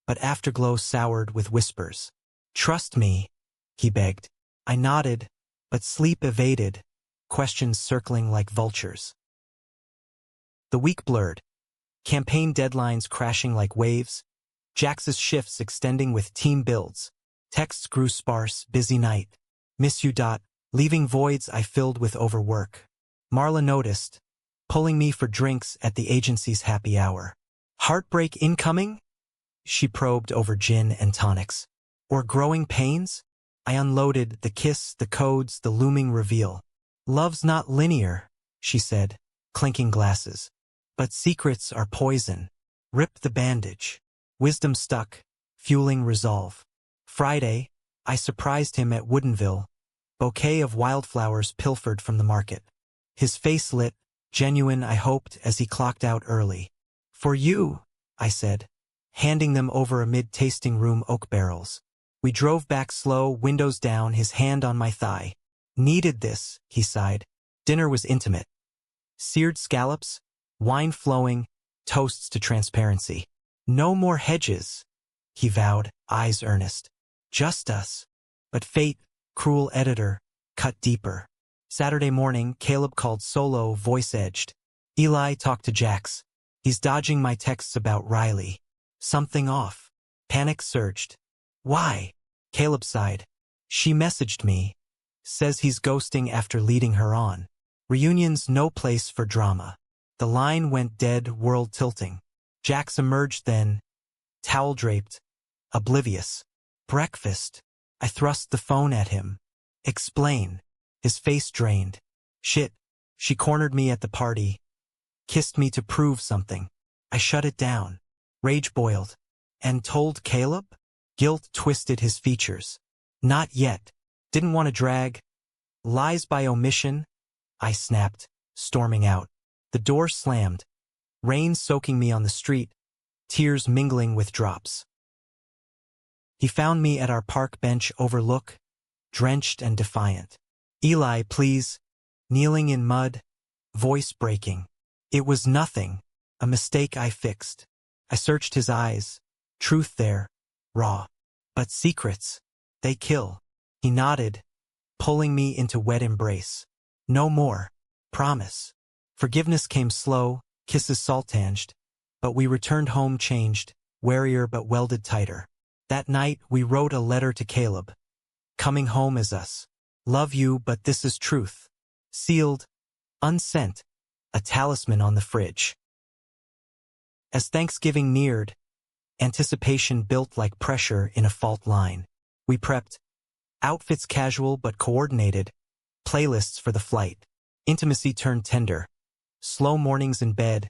[SPEAKER 1] but afterglow soured with whispers. "Trust me," he begged. I nodded, but sleep evaded, questions circling like vultures. The week blurred. Campaign deadlines crashing like waves. Jax's shifts extending with team builds. Texts grew sparse, busy night. "Miss you. Leaving voids I filled with overwork. Marla noticed, pulling me for drinks at the agency's happy hour. "Heartbreak incoming?" She probed over gin and tonics. "Or growing pains?" I unloaded, the kiss, the codes, the looming reveal. "Love's not linear," she said, clinking glasses. "But secrets are poison." Rip the bandage. Wisdom stuck, fueling resolve. Friday, I surprised him at Woodinville. Bouquet of wildflowers pilfered from the market. His face lit, genuine I hoped as he clocked out early. "For you," I said, handing them over amid tasting room oak barrels. We drove back slow, windows down, his hand on my thigh. "Needed this," he sighed. Dinner was intimate. Seared scallops, wine flowing, toasts to transparency. "No more hedges," he vowed, eyes earnest. "Just us." But fate, cruel editor, cut deeper. Saturday morning, Caleb called solo, voice edged. "Eli talked to Jax. He's dodging my texts about Riley. Something off." Panic surged. "Why?" Caleb sighed. "She messaged me. Says he's ghosting after leading her on. Reunion's no place for drama." The line went dead, world tilting. Jax emerged then, towel draped, oblivious. "Breakfast." I thrust the phone at him. "Explain." His face drained. "Shit. She cornered me at the party. Kissed me to prove something." I shut it down. Rage boiled. "And told Caleb?" Guilt twisted his features. "Not yet. Didn't want to drag." "Lies by omission?" I snapped, storming out. The door slammed. Rain soaking me on the street, tears mingling with drops. He found me at our park bench overlook, drenched and defiant. "Eli, please." Kneeling in mud, voice breaking. "It was nothing. A mistake I fixed." I searched his eyes. Truth there, raw. "But secrets, they kill." He nodded, pulling me into wet embrace. "No more. Promise." Forgiveness came slow, kisses salt-tanged, but we returned home changed, warier but welded tighter. That night, we wrote a letter to Caleb. "Coming home is us. Love you, but this is truth." Sealed, unsent, a talisman on the fridge. As Thanksgiving neared, anticipation built like pressure in a fault line. We prepped Outfits casual but coordinated, playlists for the flight. Intimacy turned tender. Slow mornings in bed,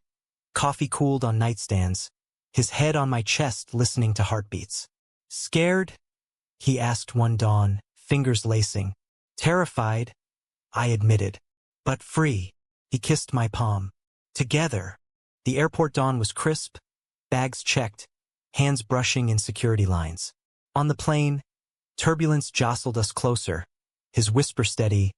[SPEAKER 1] coffee cooled on nightstands, his head on my chest listening to heartbeats. Scared? He asked one dawn, fingers lacing. Terrified, I admitted. But free. He kissed my palm. Together. The airport dawn was crisp, bags checked, hands brushing in security lines. On the plane, turbulence jostled us closer, his whisper steady.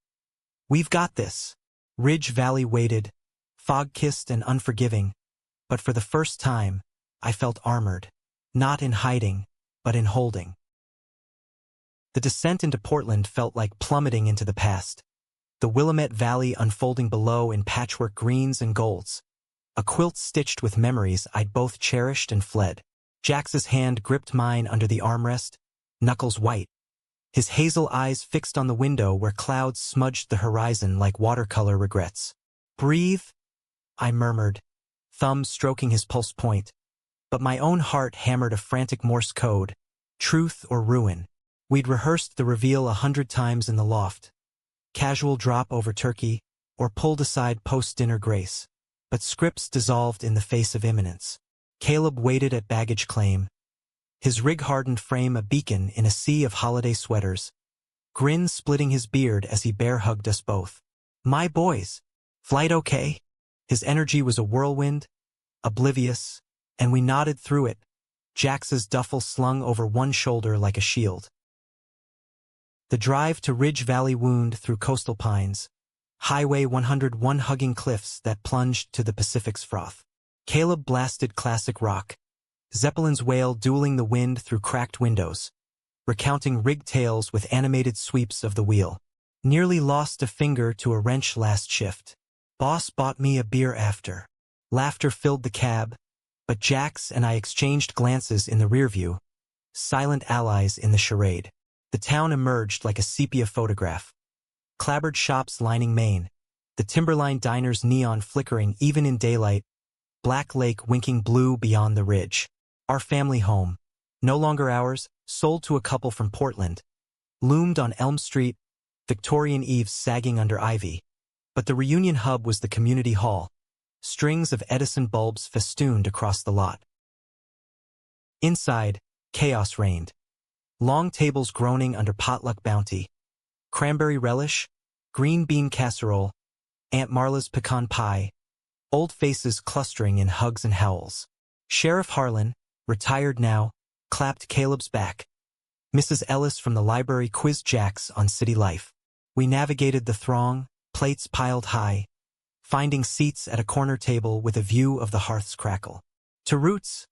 [SPEAKER 1] We've got this. Ridge Valley waited, fog-kissed and unforgiving, but for the first time, I felt armored, not in hiding, but in holding. The descent into Portland felt like plummeting into the past, the Willamette Valley unfolding below in patchwork greens and golds, a quilt stitched with memories I'd both cherished and fled. Jax's hand gripped mine under the armrest, knuckles white, his hazel eyes fixed on the window where clouds smudged the horizon like watercolor regrets. Breathe, I murmured, thumb stroking his pulse point, but my own heart hammered a frantic Morse code, truth or ruin. We'd rehearsed the reveal 100 times in the loft, casual drop over turkey, or pulled aside post-dinner grace, but scripts dissolved in the face of imminence. Caleb waited at baggage claim, his rig-hardened frame a beacon in a sea of holiday sweaters, grin splitting his beard as he bear-hugged us both. My boys, flight okay? His energy was a whirlwind, oblivious, and we nodded through it, Jax's duffel slung over one shoulder like a shield. The drive to Ridge Valley wound through coastal pines, Highway 101 hugging cliffs that plunged to the Pacific's froth. Caleb blasted classic rock, Zeppelin's wail dueling the wind through cracked windows, recounting rigged tales with animated sweeps of the wheel. Nearly lost a finger to a wrench last shift. Boss bought me a beer after. Laughter filled the cab, but Jax and I exchanged glances in the rearview, silent allies in the charade. The town emerged like a sepia photograph. Clabbered shops lining Main, the Timberline Diner's neon flickering even in daylight, Black Lake winking blue beyond the ridge. Our family home, no longer ours, sold to a couple from Portland, loomed on Elm Street, Victorian eaves sagging under ivy. But the reunion hub was the community hall, strings of Edison bulbs festooned across the lot. Inside, chaos reigned. Long tables groaning under potluck bounty, cranberry relish, green bean casserole, Aunt Marla's pecan pie, old faces clustering in hugs and howls. Sheriff Harlan, retired now, clapped Caleb's back. Mrs. Ellis from the library quizzed Jax on city life. We navigated the throng, plates piled high, finding seats at a corner table with a view of the hearth's crackle. To Roots,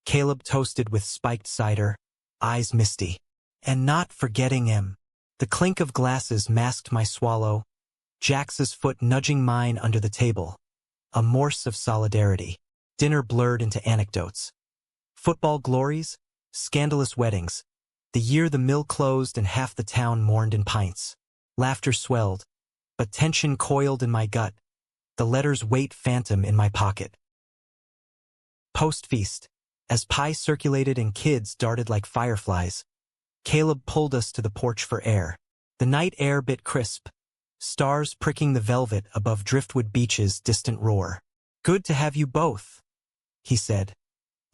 [SPEAKER 1] Caleb toasted with spiked cider, eyes misty. And not forgetting him. The clink of glasses masked my swallow, Jax's foot nudging mine under the table. A morse of solidarity. Dinner blurred into anecdotes. Football glories, scandalous weddings, the year the mill closed and half the town mourned in pints. Laughter swelled, but tension coiled in my gut, the letter's weight phantom in my pocket. Post-feast, as pie circulated and kids darted like fireflies, Caleb pulled us to the porch for air. The night air bit crisp, stars pricking the velvet above Driftwood Beach's distant roar. Good to have you both, he said,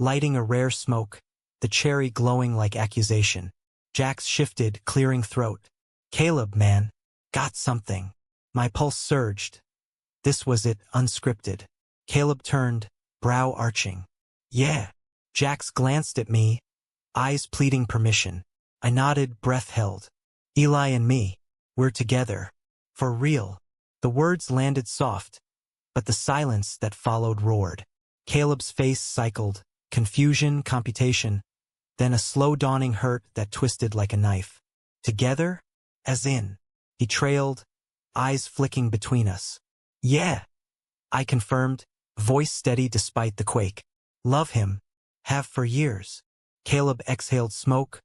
[SPEAKER 1] lighting a rare smoke, the cherry glowing like accusation. Jax shifted, clearing throat. Caleb, man, got something. My pulse surged. This was it, unscripted. Caleb turned, brow arching. Yeah. Jax glanced at me, eyes pleading permission. I nodded, breath held. Eli and me, we're together. For real. The words landed soft, but the silence that followed roared. Caleb's face cycled, confusion, computation, then a slow dawning hurt that twisted like a knife. Together? As in. He trailed, eyes flicking between us. Yeah. I confirmed, voice steady despite the quake. Love him. Have for years. Caleb exhaled smoke,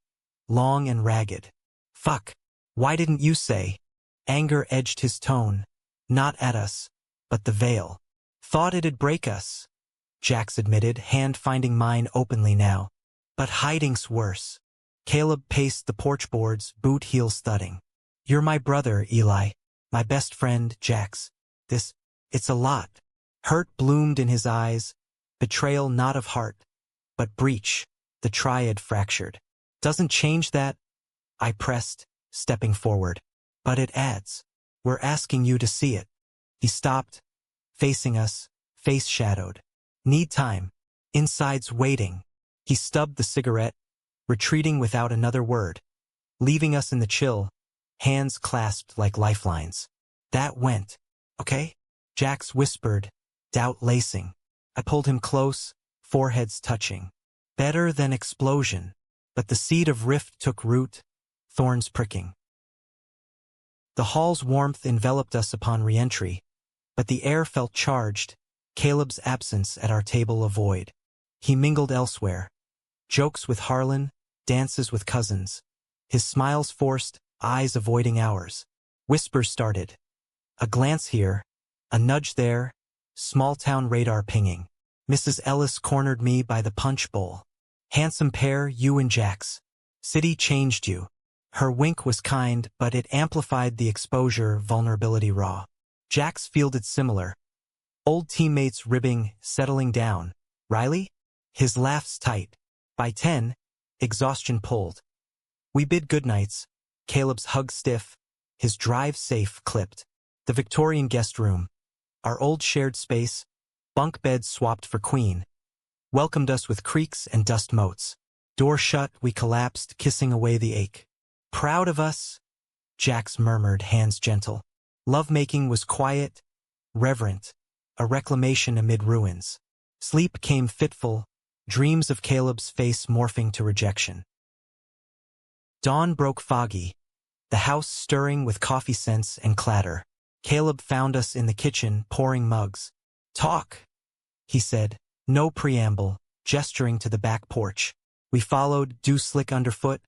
[SPEAKER 1] long and ragged. Fuck. Why didn't you say? Anger edged his tone. Not at us, but the veil. Thought it'd break us, Jax admitted, hand finding mine openly now. But hiding's worse. Caleb paced the porch boards, boot heels thudding. You're my brother, Eli. My best friend, Jax. It's a lot. Hurt bloomed in his eyes. Betrayal not of heart, but breach. The triad fractured. Doesn't change that, I pressed, stepping forward. But it adds. We're asking you to see it. He stopped, facing us, face shadowed. Need time. Inside's waiting. He stubbed the cigarette, retreating without another word, leaving us in the chill, hands clasped like lifelines. That went. Okay? Jax whispered, doubt lacing. I pulled him close, foreheads touching. Better than explosion. But the seed of rift took root, thorns pricking. The hall's warmth enveloped us upon re-entry, but the air felt charged, Caleb's absence at our table a void. He mingled elsewhere. Jokes with Harlan, dances with cousins. His smiles forced, eyes avoiding ours. Whispers started. A glance here, a nudge there, small-town radar pinging. Mrs. Ellis cornered me by the punch bowl. Handsome pair, you and Jax. City changed you. Her wink was kind, but it amplified the exposure, vulnerability raw. Jax fielded similar. Old teammates ribbing, settling down. Riley? His laughs tight. By 10, exhaustion pulled. We bid goodnights, Caleb's hug stiff, his drive safe clipped. The Victorian guest room, our old shared space, bunk beds swapped for queen, welcomed us with creaks and dust motes. Door shut, we collapsed, kissing away the ache. Proud of us? Jax murmured, hands gentle. Lovemaking was quiet, reverent, a reclamation amid ruins. Sleep came fitful, dreams of Caleb's face morphing to rejection. Dawn broke foggy, the house stirring with coffee scents and clatter. Caleb found us in the kitchen, pouring mugs. Talk, he said, no preamble, gesturing to the back porch. We followed, dew slick underfoot,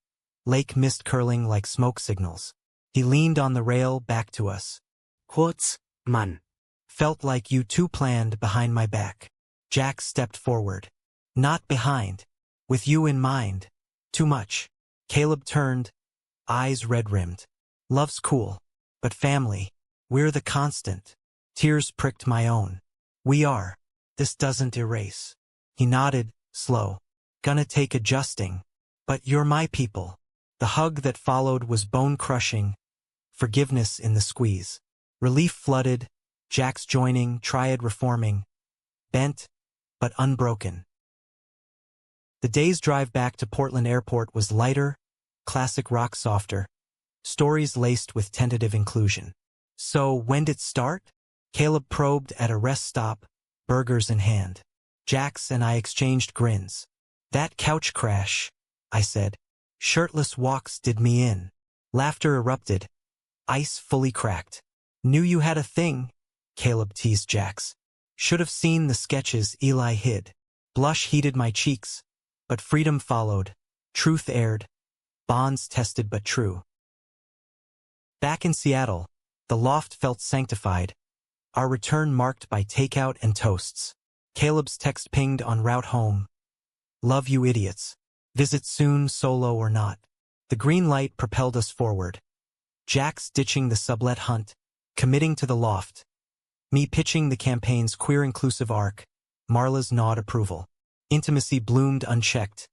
[SPEAKER 1] lake mist curling like smoke signals. He leaned on the rail back to us. Quotes, man. Felt like you two planned behind my back. Jax stepped forward. Not behind. With you in mind. Too much. Caleb turned, eyes red-rimmed. Love's cool. But family. We're the constant. Tears pricked my own. We are. This doesn't erase. He nodded, slow. Gonna take adjusting. But you're my people. The hug that followed was bone-crushing. Forgiveness in the squeeze. Relief flooded. Jax joining, triad reforming. Bent, but unbroken. The day's drive back to Portland Airport was lighter, classic rock softer. Stories laced with tentative inclusion. So, when'd it start? Caleb probed at a rest stop, burgers in hand. Jax and I exchanged grins. That couch crash, I said. Shirtless walks did me in. Laughter erupted. Ice fully cracked. Knew you had a thing, Caleb teased Jax. Should have seen the sketches Eli hid. Blush heated my cheeks, but freedom followed. Truth aired. Bonds tested but true. Back in Seattle, the loft felt sanctified. Our return marked by takeout and toasts. Caleb's text pinged en route home. Love you idiots. Visit soon, solo or not. The green light propelled us forward. Jax ditching the sublet hunt, committing to the loft. Me pitching the campaign's queer-inclusive arc. Marla's nod approval. Intimacy bloomed unchecked.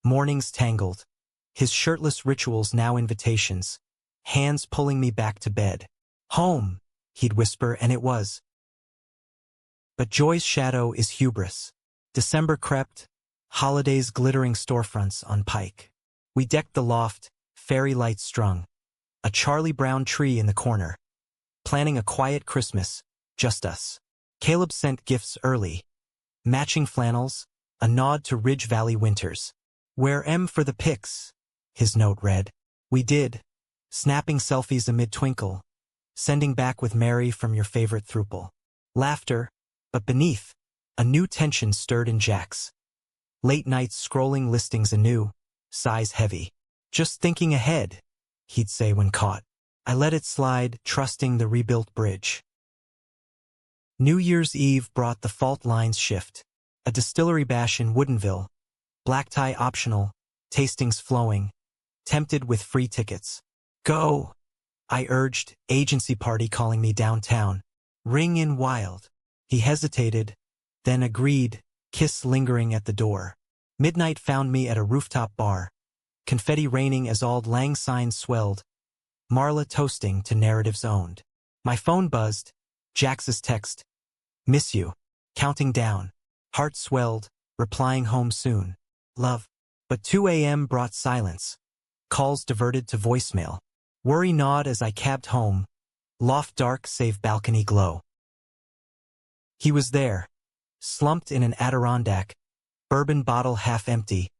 [SPEAKER 1] Mornings tangled. His shirtless rituals now invitations. Hands pulling me back to bed. Home, he'd whisper, and it was. But joy's shadow is hubris. December crept, holidays glittering storefronts on Pike. We decked the loft, fairy lights strung. A Charlie Brown tree in the corner. Planning a quiet Christmas, just us. Caleb sent gifts early. Matching flannels, a nod to Ridge Valley winters. Where M for the pics, his note read. We did. Snapping selfies amid twinkle. Sending back with Mary from your favorite throuple. Laughter, but beneath, a new tension stirred in Jax. Late nights scrolling listings anew, sighs heavy. Just thinking ahead, he'd say when caught. I let it slide, trusting the rebuilt bridge. New Year's Eve brought the fault lines shift. A distillery bash in Woodinville. Black tie optional, tastings flowing. tempted with free tickets. Go, I urged, agency party calling me downtown. Ring in wild. He hesitated, then agreed, kiss lingering at the door. Midnight found me at a rooftop bar, confetti raining as auld lang syne swelled, Marla toasting to narratives owned. My phone buzzed, Jax's text, miss you, counting down. Heart swelled, replying home soon. Love. But 2 a.m. brought silence. Calls diverted to voicemail. Worry gnawed as I cabbed home. Loft dark save balcony glow. He was there, slumped in an Adirondack, bourbon bottle half empty,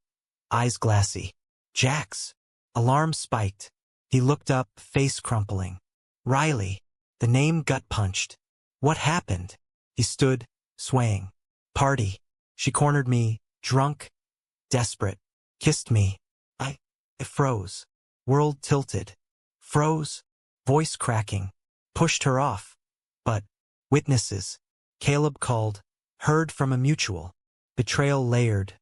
[SPEAKER 1] eyes glassy. Jax. Alarm spiked. He looked up, face crumpling. Riley. The name gut-punched. What happened? He stood, swaying. Party. She cornered me, drunk, desperate. Kissed me. I froze. World tilted. Froze. Voice cracking. Pushed her off. But, witnesses. Caleb called. Heard from a mutual. Betrayal layered.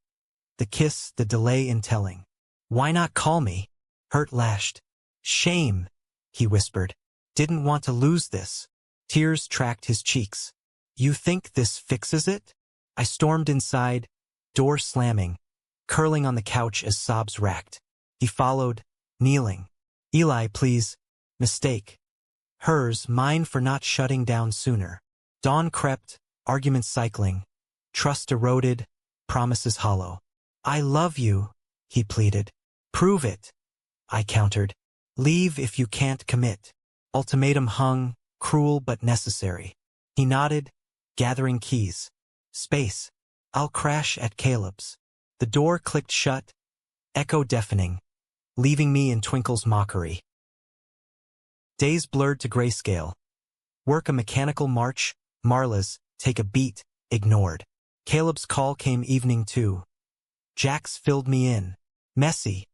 [SPEAKER 1] The kiss, the delay in telling. Why not call me? Hurt lashed. Shame, he whispered. Didn't want to lose this. Tears tracked his cheeks. You think this fixes it? I stormed inside, door slamming, curling on the couch as sobs racked. He followed, kneeling. Eli, please. Mistake. Hers, mine for not shutting down sooner. Dawn crept, arguments cycling. Trust eroded, promises hollow. I love you, he pleaded. Prove it, I countered. Leave if you can't commit. Ultimatum hung, cruel but necessary. He nodded, gathering keys. Space. I'll crash at Caleb's. The door clicked shut, echo deafening, leaving me in Twinkle's mockery. Days blurred to grayscale. Work a mechanical march, Marla's, take a beat, ignored. Caleb's call came evening too. Jax filled me in. Messy.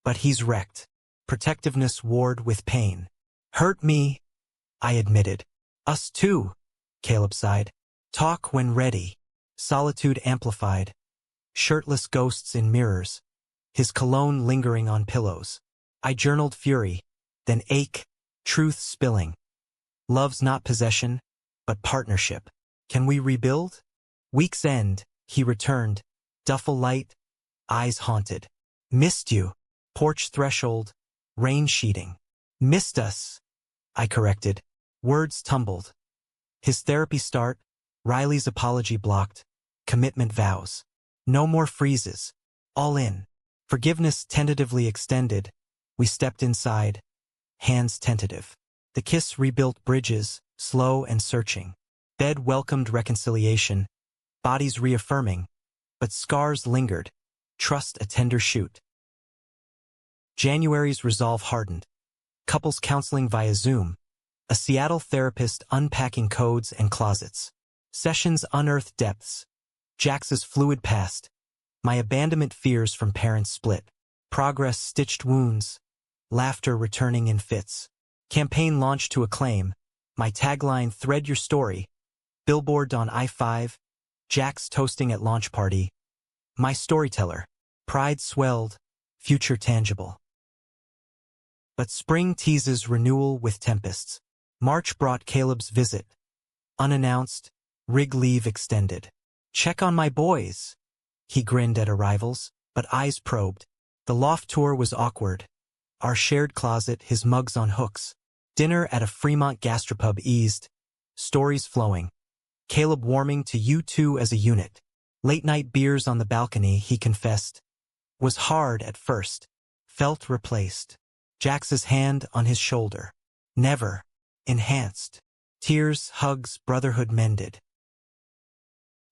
[SPEAKER 1] But he's wrecked. Protectiveness warred with pain. Hurt me, I admitted. Us too, Caleb sighed. Talk when ready. Solitude amplified. Shirtless ghosts in mirrors. His cologne lingering on pillows. I journaled fury, then ache, truth spilling. Love's not possession, but partnership. Can we rebuild? Week's end, he returned. Duffel light, eyes haunted. Missed you. Porch threshold, rain sheeting. Missed us, I corrected. Words tumbled. His therapy start, Riley's apology blocked. Commitment vows. No more freezes. All in. Forgiveness tentatively extended. We stepped inside. Hands tentative. The kiss rebuilt bridges, slow and searching. Bed welcomed reconciliation. Bodies reaffirming. But scars lingered. Trust a tender shoot. January's resolve hardened. Couples counseling via Zoom. A Seattle therapist unpacking codes and closets. Sessions unearthed depths. Jax's fluid past. My abandonment fears from parents split. Progress stitched wounds. Laughter returning in fits. Campaign launched to acclaim. My tagline, thread your story. Billboard on I-5. Jax toasting at launch party. My storyteller. Pride swelled. Future tangible. But spring teases renewal with tempests. March brought Caleb's visit. Unannounced, rig leave extended. Check on my boys. He grinned at arrivals, but eyes probed. The loft tour was awkward. Our shared closet, his mugs on hooks. Dinner at a Fremont gastropub eased. Stories flowing. Caleb warming to you two as a unit. Late night beers on the balcony, he confessed. Was hard at first. Felt replaced. Jax's hand on his shoulder. Never. Enhanced. Tears, hugs, brotherhood mended.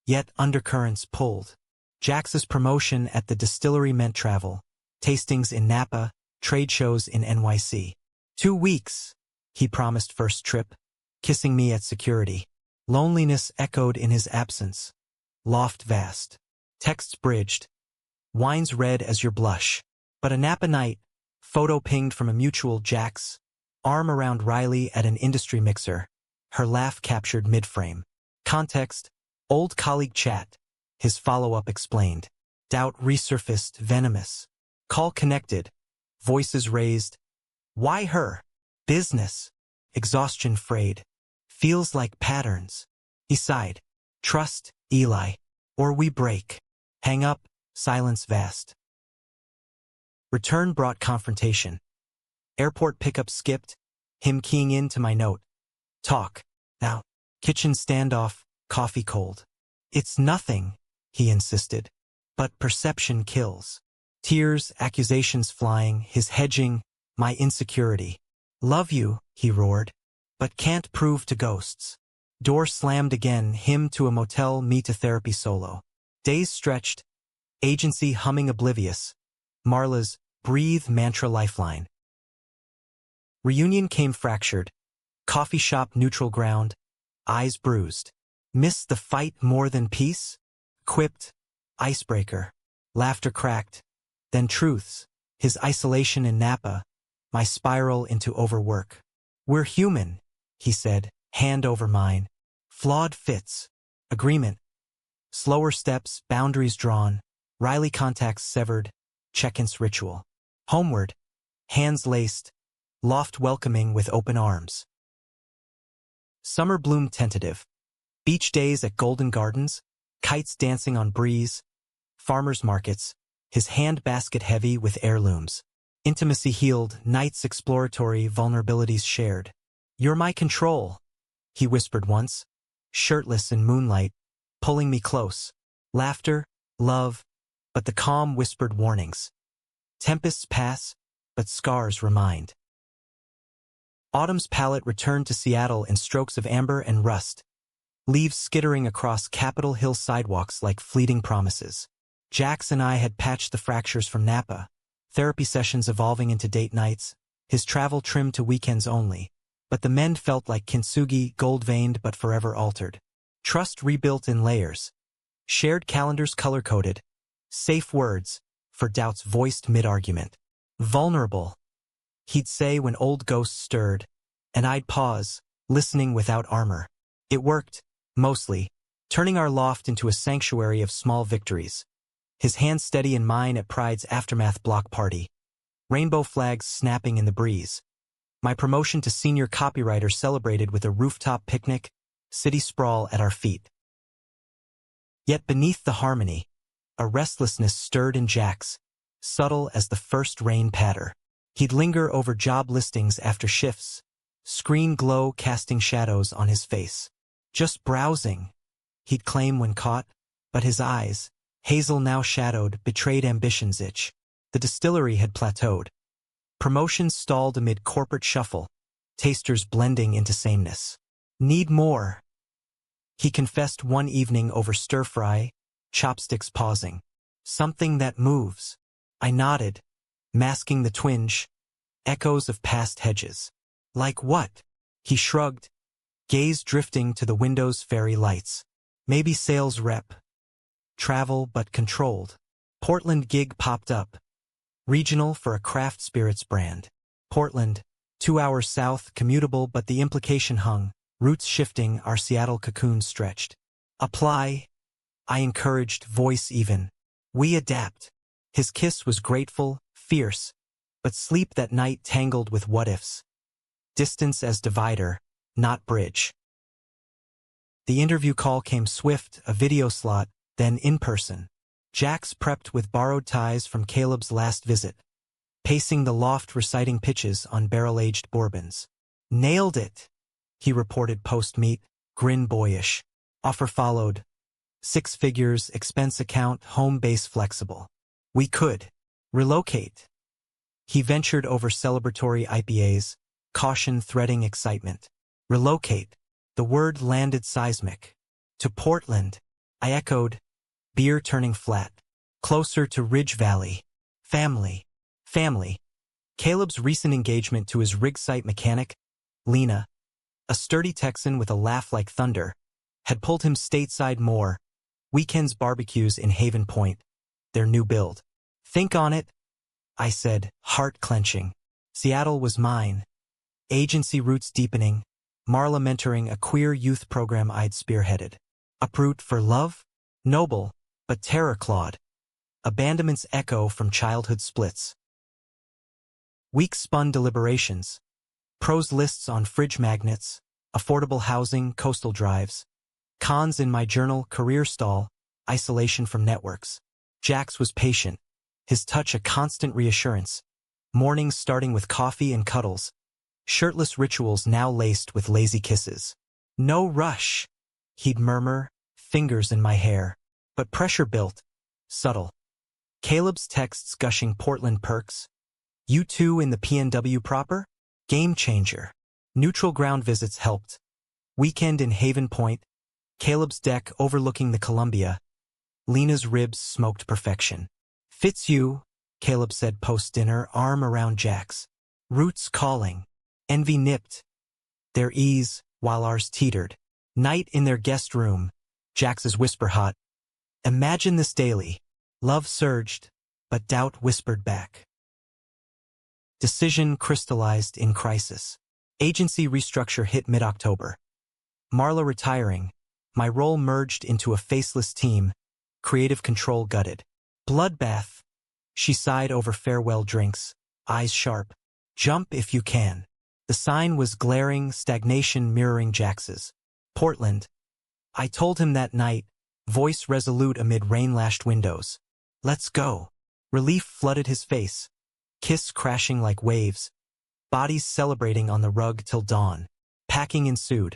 [SPEAKER 1] Yet undercurrents pulled. Jax's promotion at the distillery meant travel. Tastings in Napa, trade shows in NYC. 2 weeks, he promised first trip. Kissing me at security. Loneliness echoed in his absence. Loft vast. Texts bridged. Wines red as your blush. But a Napa night, photo pinged from a mutual. Jax, arm around Riley at an industry mixer. Her laugh captured mid-frame. Context, old colleague chat. His follow-up explained. Doubt resurfaced, venomous. Call connected. voices raised. Why her? Business. Exhaustion frayed. Feels like patterns. He sighed. Trust, Eli. Or we break. Hang up, silence vast. Return brought confrontation. Airport pickup skipped, him keying in to my note. Talk. Now. Kitchen standoff, coffee cold. It's nothing, he insisted. But perception kills. Tears, accusations flying, his hedging, my insecurity. Love you, he roared. But can't prove to ghosts. Door slammed again, him to a motel, me to therapy solo. Days stretched, agency humming oblivious. Marla's breathe mantra lifeline. Reunion came fractured. Coffee shop neutral ground. Eyes bruised. Missed the fight more than peace? Quipped. Icebreaker. Laughter cracked. Then truths. His isolation in Napa. My spiral into overwork. We're human, he said, hand over mine. Flawed fits. Agreement. Slower steps, boundaries drawn. Riley contacts severed. Check-ins ritual. Homeward. Hands laced. Loft welcoming with open arms. Summer bloom tentative. Beach days at Golden Gardens. Kites dancing on breeze. Farmers markets. His hand basket heavy with heirlooms. Intimacy healed, nights exploratory, vulnerabilities shared. You're my control, he whispered once. Shirtless in moonlight, pulling me close. Laughter, love, but the calm whispered warnings. Tempests pass, but scars remind. Autumn's palette returned to Seattle in strokes of amber and rust. Leaves skittering across Capitol Hill sidewalks like fleeting promises. Jax and I had patched the fractures from Napa. Therapy sessions evolving into date nights. His travel trimmed to weekends only. But the mend felt like kintsugi, gold-veined but forever altered. Trust rebuilt in layers. Shared calendars color-coded. Safe words, for doubts voiced mid-argument. Vulnerable, he'd say when old ghosts stirred, and I'd pause, listening without armor. It worked, mostly, turning our loft into a sanctuary of small victories. His hand steady in mine at Pride's aftermath block party. Rainbow flags snapping in the breeze. My promotion to senior copywriter celebrated with a rooftop picnic, city sprawl at our feet. Yet beneath the harmony, a restlessness stirred in Jax, subtle as the first rain patter. He'd linger over job listings after shifts, screen glow casting shadows on his face. Just browsing, he'd claim when caught, but his eyes, hazel now shadowed, betrayed ambition's itch. The distillery had plateaued. Promotions stalled amid corporate shuffle, tasters blending into sameness. Need more, he confessed one evening over stir-fry, chopsticks pausing. Something that moves. I nodded, masking the twinge, echoes of past hedges. Like what? He shrugged, gaze drifting to the window's fairy lights. Maybe sales rep. Travel but controlled. Portland gig popped up. Regional for a craft spirits brand. Portland, 2 hours south, commutable but the implication hung. Roots shifting, our Seattle cocoon stretched. Apply, I encouraged, voice even. We adapt. His kiss was grateful, fierce, but sleep that night tangled with what-ifs. Distance as divider, not bridge. The interview call came swift, a video slot, then in person. Jax prepped with borrowed ties from Caleb's last visit, pacing the loft reciting pitches on barrel-aged bourbons. Nailed it, he reported post-meet, grin boyish. Offer followed. 6 figures, expense account, home base flexible. We could relocate. He ventured over celebratory IPAs, caution threading excitement. Relocate. The word landed seismic. To Portland, I echoed, beer turning flat. Closer to Ridge Valley. Family. Family. Caleb's recent engagement to his rig site mechanic, Lena, a sturdy Texan with a laugh like thunder, had pulled him stateside more. Weekends barbecues in Haven Point. Their new build. Think on it, I said, heart clenching. Seattle was mine. Agency roots deepening. Marla mentoring a queer youth program I'd spearheaded. Uproot for love? Noble, but terror-clawed. Abandonment's echo from childhood splits. Week spun deliberations. Pros lists on fridge magnets, affordable housing, coastal drives. Cons in my journal, career stall, isolation from networks. Jax was patient, his touch a constant reassurance. Mornings starting with coffee and cuddles. Shirtless rituals now laced with lazy kisses. No rush, he'd murmur, fingers in my hair. But pressure built, subtle. Caleb's texts gushing Portland perks. You two in the PNW proper? Game changer. Neutral ground visits helped. Weekend in Haven Point. Caleb's deck overlooking the Columbia. Lena's ribs smoked perfection. Fits you, Caleb said post-dinner, arm around Jax. Roots calling. Envy nipped their ease while ours teetered. Night in their guest room. Jax's whisper hot. Imagine this daily. Love surged, but doubt whispered back. Decision crystallized in crisis. Agency restructure hit mid-October. Marla retiring. My role merged into a faceless team. Creative control gutted. Bloodbath. She sighed over farewell drinks, eyes sharp. Jump if you can. The sign was glaring, stagnation mirroring Jax's. Portland. I told him that night, voice resolute amid rain-lashed windows. Let's go. Relief flooded his face. Kiss crashing like waves. Bodies celebrating on the rug till dawn. Packing ensued.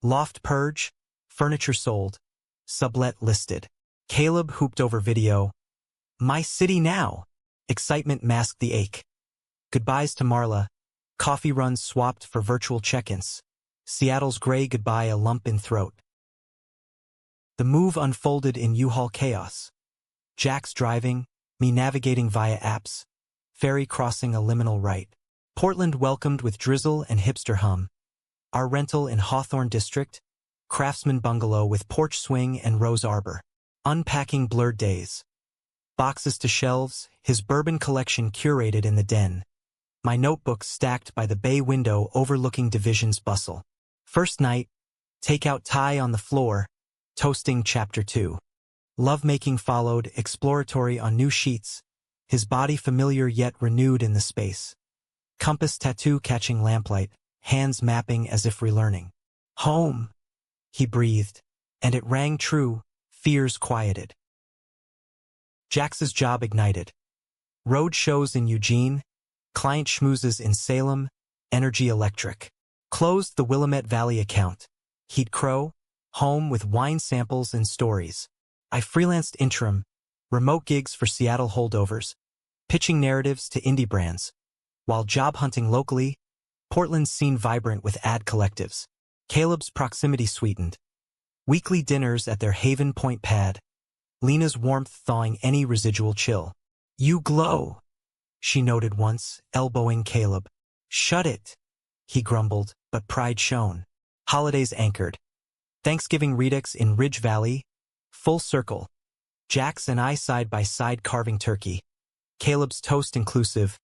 [SPEAKER 1] Loft purge. Furniture sold. Sublet listed. Caleb hooped over video. My city now. Excitement masked the ache. Goodbyes to Marla. Coffee runs swapped for virtual check-ins. Seattle's gray goodbye a lump in throat. The move unfolded in U-Haul chaos. Jax driving, me navigating via apps. Ferry crossing a liminal right. Portland welcomed with drizzle and hipster hum. Our rental in Hawthorne District. Craftsman bungalow with porch swing and rose arbor. Unpacking blurred days. Boxes to shelves, his bourbon collection curated in the den. My notebooks stacked by the bay window overlooking Division's bustle. First night, takeout tie on the floor, toasting chapter 2. Lovemaking followed, exploratory on new sheets, his body familiar yet renewed in the space. Compass tattoo catching lamplight, hands mapping as if relearning. Home, he breathed, and it rang true, fears quieted. Jax's job ignited. Road shows in Eugene, client schmoozes in Salem, Energy Electric. Closed the Willamette Valley account. He'd crow, home with wine samples and stories. I freelanced interim, remote gigs for Seattle holdovers, pitching narratives to indie brands. While job hunting locally, Portland's scene vibrant with ad collectives. Caleb's proximity sweetened. Weekly dinners at their Haven Point pad. Lena's warmth thawing any residual chill. You glow, she noted once, elbowing Caleb. Shut it, he grumbled, but pride shone. Holidays anchored. Thanksgiving redux in Ridge Valley. Full circle. Jax and I side by side carving turkey. Caleb's toast inclusive.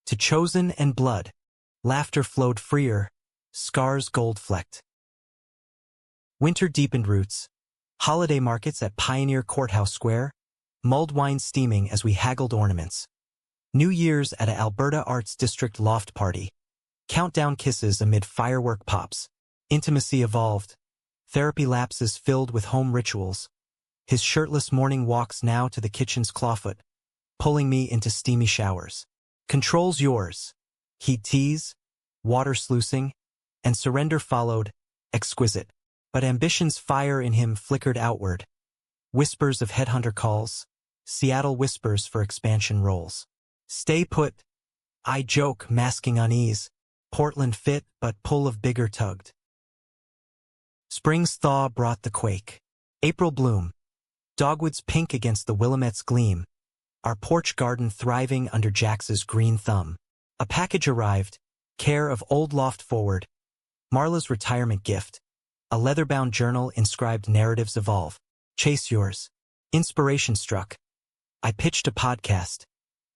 [SPEAKER 1] To chosen and blood. Laughter flowed freer. Scars gold-flecked. Winter deepened roots. Holiday markets at Pioneer Courthouse Square. Mulled wine steaming as we haggled ornaments. New Year's at a Alberta Arts District loft party. Countdown kisses amid firework pops. Intimacy evolved. Therapy lapses filled with home rituals. His shirtless morning walks now to the kitchen's clawfoot, pulling me into steamy showers. Control's yours. He'd tease, water sluicing, and surrender followed, exquisite. But ambition's fire in him flickered outward. Whispers of headhunter calls, Seattle whispers for expansion roles. Stay put, I joke, masking unease. Portland fit, but pull of bigger tugged. Spring's thaw brought the quake. April bloom. Dogwoods pink against the Willamette's gleam. Our porch garden thriving under Jax's green thumb. A package arrived, care of Old Loft Forward. Marla's retirement gift. A leather-bound journal inscribed Narratives Evolve. Chase yours. Inspiration struck. I pitched a podcast.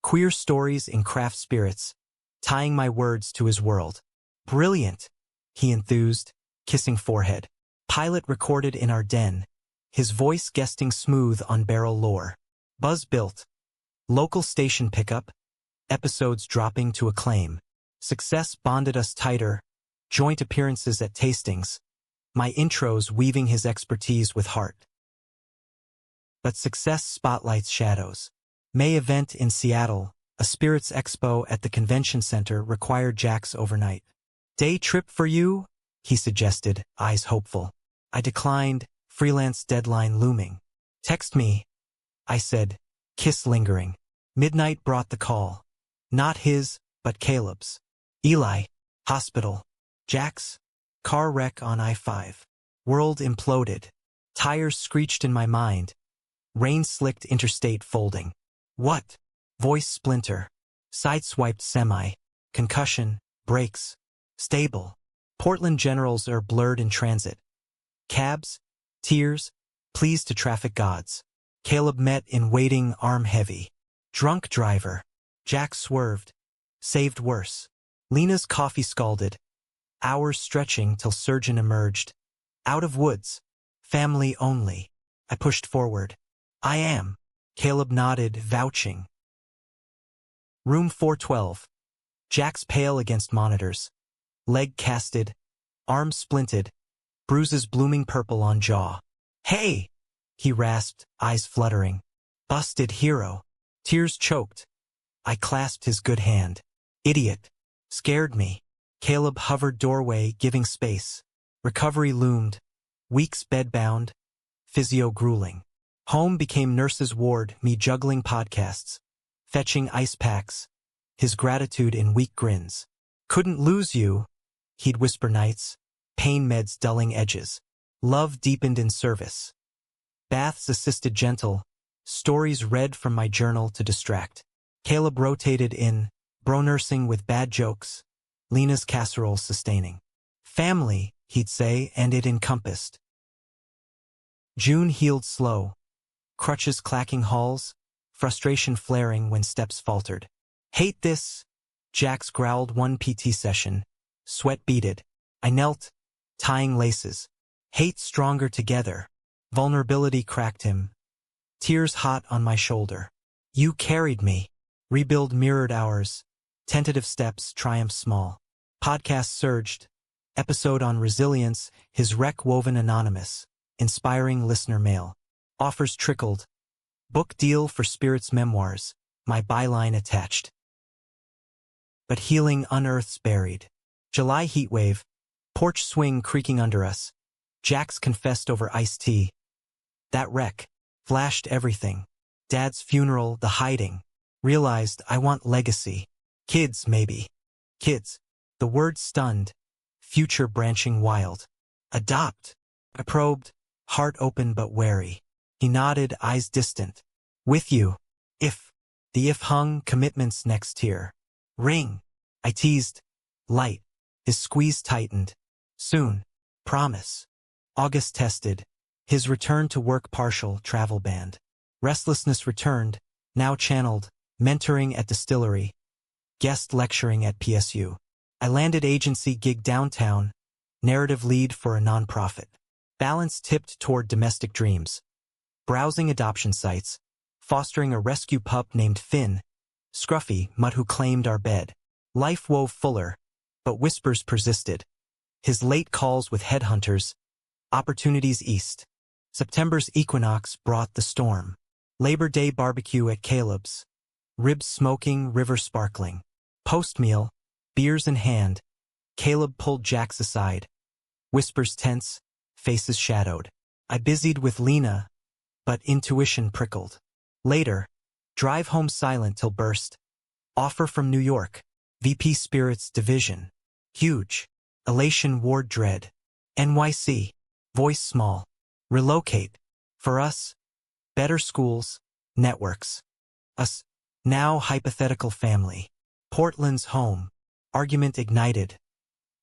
[SPEAKER 1] Queer stories in craft spirits, tying my words to his world. Brilliant, he enthused, kissing forehead. Pilot recorded in our den, his voice guesting smooth on barrel lore. Buzz built. Local station pickup, episodes dropping to acclaim. Success bonded us tighter, joint appearances at tastings, my intros weaving his expertise with heart. But success spotlights shadows. May event in Seattle, a spirits expo at the convention center required Jack's overnight. Day trip for you? He suggested, eyes hopeful. I declined, freelance deadline looming. Text me, I said, kiss lingering. Midnight brought the call. Not his, but Caleb's. Eli, hospital. Jack's, car wreck on I-5. World imploded. Tires screeched in my mind. Rain slicked interstate folding. What? Voice splinter. Sideswiped semi. Concussion. Brakes. Stable. Portland generals are blurred in transit. Cabs. Tears. Pleas to traffic gods. Caleb met in waiting, arm heavy. Drunk driver. Jack swerved. Saved worse. Lena's coffee scalded. Hours stretching till surgeon emerged. Out of woods. Family only. I pushed forward. I am. Caleb nodded, vouching. Room 412. Jack's pale against monitors. Leg casted. Arm splinted. Bruises blooming purple on jaw. Hey! He rasped, eyes fluttering. Busted hero. Tears choked. I clasped his good hand. Idiot. Scared me. Caleb hovered doorway, giving space. Recovery loomed. Weeks bedbound. Physio grueling. Home became nurse's ward, me juggling podcasts. Fetching ice packs. His gratitude in weak grins. Couldn't lose you, he'd whisper nights. Pain meds dulling edges. Love deepened in service. Baths assisted gentle. Stories read from my journal to distract. Caleb rotated in, bro nursing with bad jokes. Lena's casserole sustaining. Family, he'd say, and it encompassed. June healed slow. Crutches clacking halls. Frustration flaring when steps faltered. Hate this, Jax growled one PT session. Sweat beaded. I knelt, tying laces. Hate stronger together. Vulnerability cracked him. Tears hot on my shoulder. You carried me. Rebuild mirrored ours. Tentative steps, triumph small. Podcast surged. Episode on resilience, his wreck woven anonymous. Inspiring listener mail. Offers trickled. Book deal for Spirit's memoirs. My byline attached. But healing unearths buried. July heatwave. Porch swing creaking under us. Jax confessed over iced tea. That wreck. Flashed everything. Dad's funeral, the hiding. Realized I want legacy. Kids, maybe. Kids. The word stunned. Future branching wild. Adopt. I probed. Heart open but wary. He nodded, eyes distant. With you. If. The if hung, commitments next tier. Ring. I teased. Light. His squeeze tightened. Soon. Promise. August tested. His return to work partial, travel banned. Restlessness returned, now channeled, mentoring at distillery. Guest lecturing at PSU. I landed agency gig downtown, narrative lead for a nonprofit. Balance tipped toward domestic dreams. Browsing adoption sites. Fostering a rescue pup named Finn. Scruffy, mutt who claimed our bed. Life wove fuller, but whispers persisted. His late calls with headhunters. Opportunities east. September's equinox brought the storm. Labor Day barbecue at Caleb's. Ribs smoking, river sparkling. Post-meal, beers in hand. Caleb pulled Jax aside. Whispers tense, faces shadowed. I busied with Lena, but intuition prickled. Later, drive home silent till burst. Offer from New York. VP Spirits Division. Huge. Elation ward dread. NYC. Voice small. Relocate. For us. Better schools. Networks. Us. Now hypothetical family. Portland's home. Argument ignited.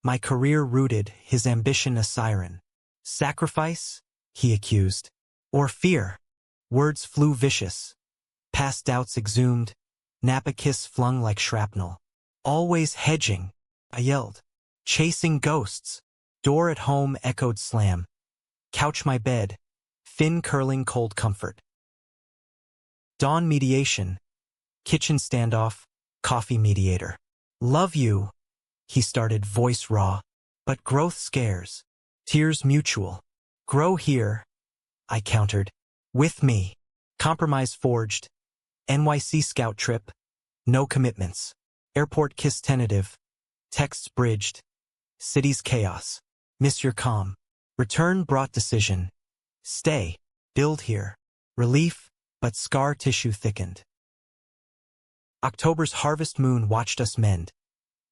[SPEAKER 1] My career rooted, his ambition a siren. Sacrifice? He accused. Or fear? Words flew vicious. Past doubts exhumed. Napa kiss flung like shrapnel. Always hedging. I yelled. Chasing ghosts. Door at home echoed slam. Couch my bed. Fin curling cold comfort. Dawn mediation. Kitchen standoff. coffee mediator. Love you, he started, voice raw. But growth scares. Tears mutual. Grow here, I countered. With me. Compromise forged. NYC scout trip. No commitments. Airport kiss tentative. Texts bridged. City's chaos. Miss your calm. Return brought decision. Stay. Build here. Relief, but scar tissue thickened. October's harvest moon watched us mend.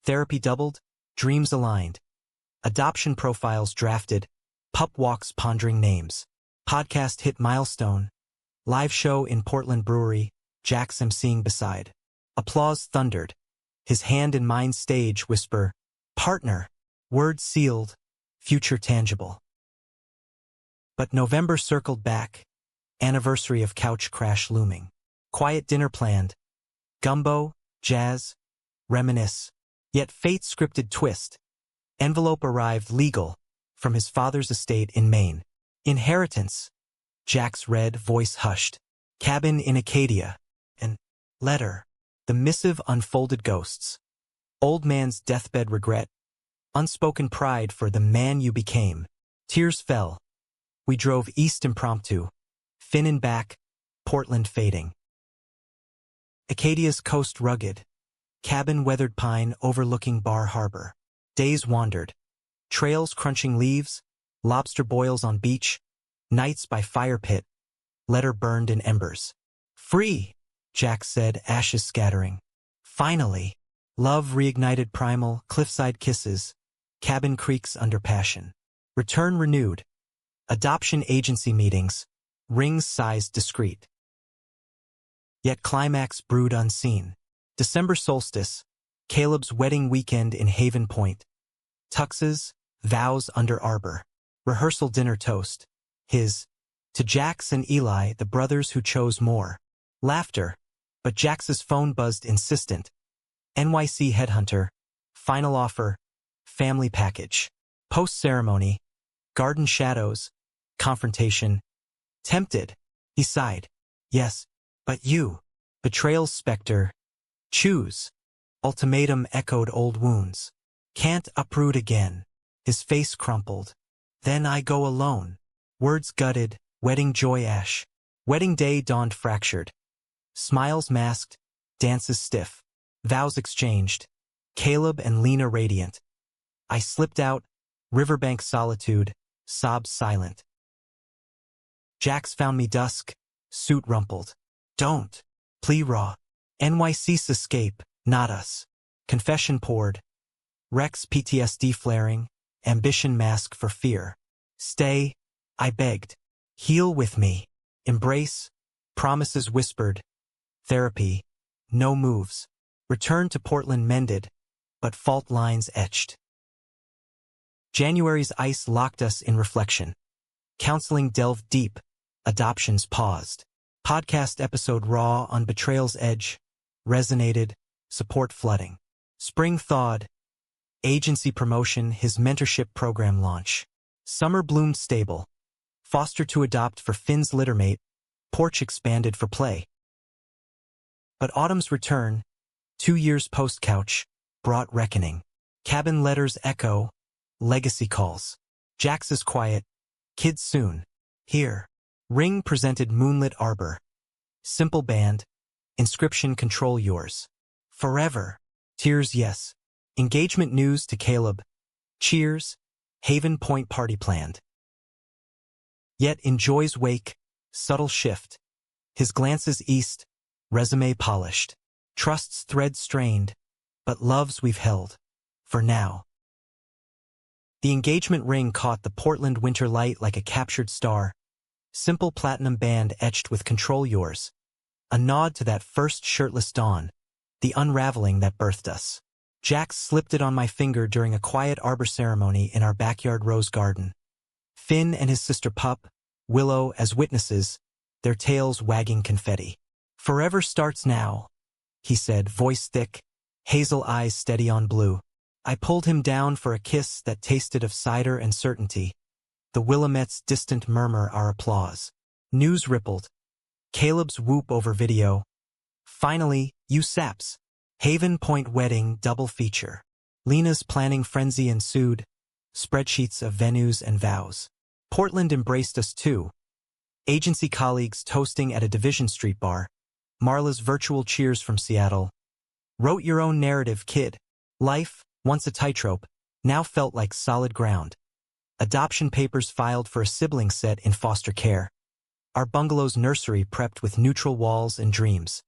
[SPEAKER 1] Therapy doubled, dreams aligned. Adoption profiles drafted, pup walks pondering names. Podcast hit milestone. Live show in Portland Brewery, Jack's emceeing beside. Applause thundered. His hand in mine stage whisper, partner, word sealed, future tangible. But November circled back, anniversary of couch crash looming. Quiet dinner planned. Gumbo, jazz, reminisce. Yet fate's scripted twist. Envelope arrived legal, from his father's estate in Maine. Inheritance. Jack's read, voice hushed. Cabin in Acadia. And letter. The missive unfolded ghosts. Old man's deathbed regret. Unspoken pride for the man you became. Tears fell. We drove east impromptu. Fin and back, Portland fading. Acadia's coast rugged. Cabin weathered pine overlooking Bar Harbor. Days wandered. Trails crunching leaves, lobster boils on beach, nights by fire pit, letter burned in embers. Free, Jack said, ashes scattering. Finally, love reignited primal, cliffside kisses, cabin creaks under passion. Return renewed. Adoption agency meetings, rings sized discreet. Yet climax brewed unseen. December solstice, Caleb's wedding weekend in Haven Point. Tuxes, vows under arbor. Rehearsal dinner toast. His, to Jax and Eli, the brothers who chose more. Laughter, but Jax's phone buzzed insistent. NYC headhunter, final offer, family package. Post-ceremony, garden shadows, confrontation. Tempted, he sighed. Yes, but you, betrayal's specter. Choose. Ultimatum echoed old wounds. Can't uproot again. His face crumpled. Then I go alone. Words gutted, wedding joy ash. Wedding day dawned fractured. Smiles masked, dances stiff. Vows exchanged. Caleb and Lena radiant. I slipped out, riverbank solitude, sobs silent. Jax found me dusk, suit rumpled. Don't. Plea raw. NYC's escape, not us. Confession poured. Rex PTSD flaring, ambition mask for fear. Stay, I begged. Heal with me. Embrace, promises whispered. Therapy, no moves. Return to Portland mended, but fault lines etched. January's ice locked us in reflection. Counseling delved deep, adoptions paused. Podcast episode raw on betrayal's edge, resonated, support flooding. Spring thawed, agency promotion, his mentorship program launch. Summer bloomed stable, foster to adopt for Finn's littermate, porch expanded for play. But autumn's return, 2 years post-couch, brought reckoning. Cabin letters echo, legacy calls. Jax's quiet, kids soon. Here. Ring presented moonlit arbor. Simple band, inscription control yours. Forever. Tears yes. Engagement news to Caleb. Cheers. Haven Point party planned. Yet in joy's wake, subtle shift. His glances east, resume polished. Trust's thread strained, but loves we've held. For now. The engagement ring caught the Portland winter light like a captured star. Simple platinum band etched with control yours. A nod to that first shirtless dawn, the unraveling that birthed us. Jax slipped it on my finger during a quiet arbor ceremony in our backyard rose garden. Finn and his sister pup, Willow, as witnesses, their tails wagging confetti. Forever starts now, he said, voice thick, hazel eyes steady on blue. I pulled him down for a kiss that tasted of cider and certainty. The Willamette's distant murmur our applause. News rippled. Caleb's whoop over video. Finally, you saps. Haven Point wedding double feature. Lena's planning frenzy ensued, spreadsheets of venues and vows. Portland embraced us too. Agency colleagues toasting at a Division Street bar. Marla's virtual cheers from Seattle. Wrote your own narrative, kid. Life, once a tightrope, now felt like solid ground. Adoption papers filed for a sibling set in foster care. Our bungalow's nursery prepped with neutral walls and dreams.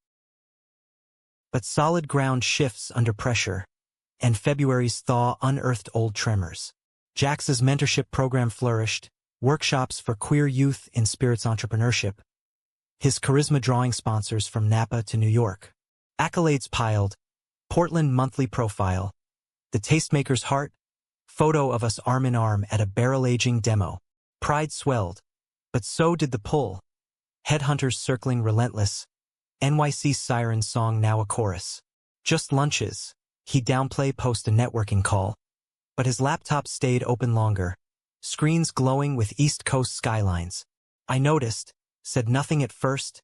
[SPEAKER 1] But solid ground shifts under pressure, and February's thaw unearthed old tremors. Jax's mentorship program flourished, workshops for queer youth in spirits entrepreneurship. His charisma drawing sponsors from Napa to New York. Accolades piled, Portland monthly profile, the tastemaker's heart, photo of us arm in arm at a barrel-aging demo. Pride swelled, but so did the pull. Headhunters circling relentless, NYC siren song now a chorus. Just lunches, he'd downplay post a networking call. But his laptop stayed open longer, screens glowing with East Coast skylines. I noticed, said nothing at first.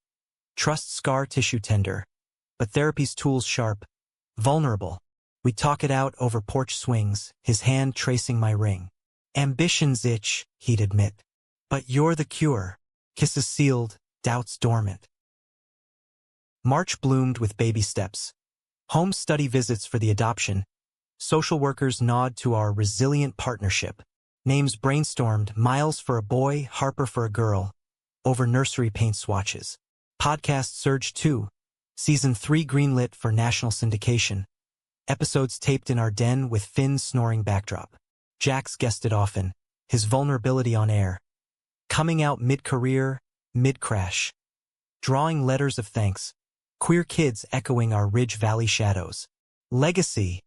[SPEAKER 1] Trust scar tissue tender, but therapy's tools sharp, vulnerable. We talk it out over porch swings, his hand tracing my ring. Ambitions itch, he'd admit. But you're the cure. Kisses sealed, doubts dormant. March bloomed with baby steps. Home study visits for the adoption. Social workers nod to our resilient partnership. Names brainstormed, Miles for a boy, Harper for a girl. Over nursery paint swatches. Podcast surged too. Season 3 greenlit for national syndication. Episodes taped in our den with Finn's snoring backdrop. Jax guested often, his vulnerability on air. Coming out mid-career, mid-crash. Drawing letters of thanks. Queer kids echoing our Ridge Valley shadows. Legacy.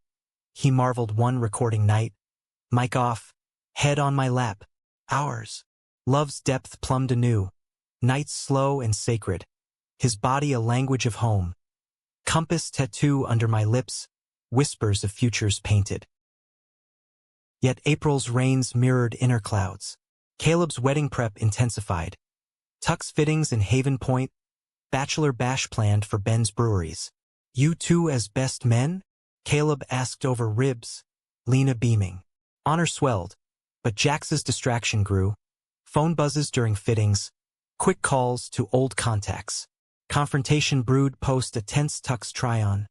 [SPEAKER 1] He marveled one recording night. Mic off, head on my lap. Ours. Love's depth plumbed anew. Nights slow and sacred. His body a language of home. Compass tattoo under my lips. Whispers of futures painted. Yet April's rains mirrored inner clouds. Caleb's wedding prep intensified. Tux fittings in Haven Point. Bachelor bash planned for Ben's breweries. You two as best men? Caleb asked over ribs. Lena beaming. Honor swelled, but Jax's distraction grew. Phone buzzes during fittings. Quick calls to old contacts. Confrontation brewed post a tense Tux try-on.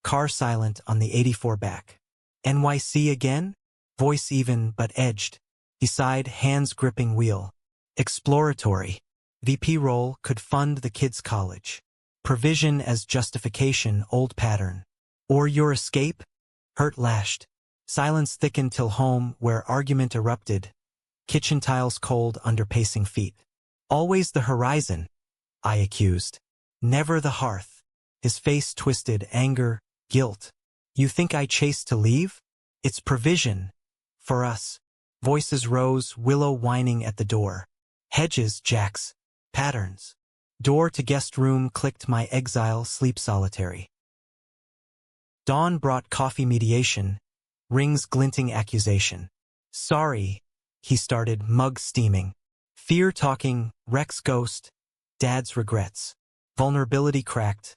[SPEAKER 1] Car silent on the 84 back. NYC again? Voice even but edged. Beside hands gripping wheel. Exploratory. VP role could fund the kids' college. Provision as justification old pattern. Or your escape? Hurt lashed. Silence thickened till home where argument erupted. Kitchen tiles cold under pacing feet. Always the horizon, I accused. Never the hearth. His face twisted, anger, guilt. You think I chased to leave? It's provision. For us. Voices rose, Willow whining at the door. Hedges, Jax. Patterns. Door to guest room clicked my exile sleep solitary. Dawn brought coffee mediation. Rings glinting accusation. Sorry, he started, mug steaming. Fear talking, Rex ghost. Dad's regrets. Vulnerability cracked.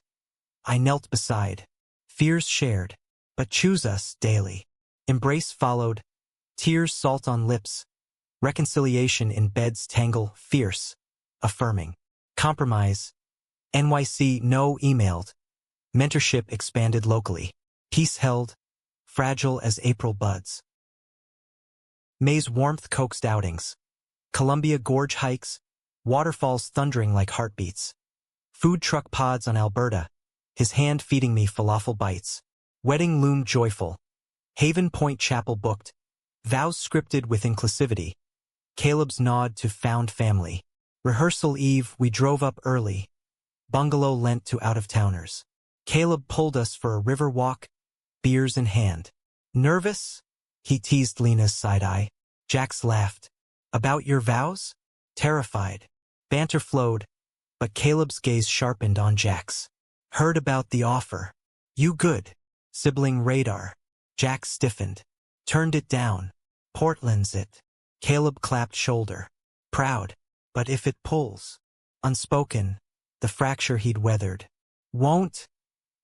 [SPEAKER 1] I knelt beside. Fears shared. But choose us daily. Embrace followed. Tears salt on lips. Reconciliation in bed's tangle, fierce. Affirming. Compromise. NYC no emailed. Mentorship expanded locally. Peace held. Fragile as April buds. May's warmth coaxed outings. Columbia Gorge hikes. Waterfalls thundering like heartbeats. Food truck pods on Alberta. His hand feeding me falafel bites. Wedding loomed joyful. Haven Point Chapel booked. Vows scripted with inclusivity. Caleb's nod to found family. Rehearsal eve, we drove up early. Bungalow lent to out-of-towners. Caleb pulled us for a river walk, beers in hand. Nervous? He teased Lena's side-eye. Jax laughed. About your vows? Terrified. Banter flowed, but Caleb's gaze sharpened on Jax. Heard about the offer. You good. Sibling radar. Jax stiffened. Turned it down. Portland's it. Caleb clapped shoulder. Proud. But if it pulls. Unspoken. The fracture he'd weathered. Won't.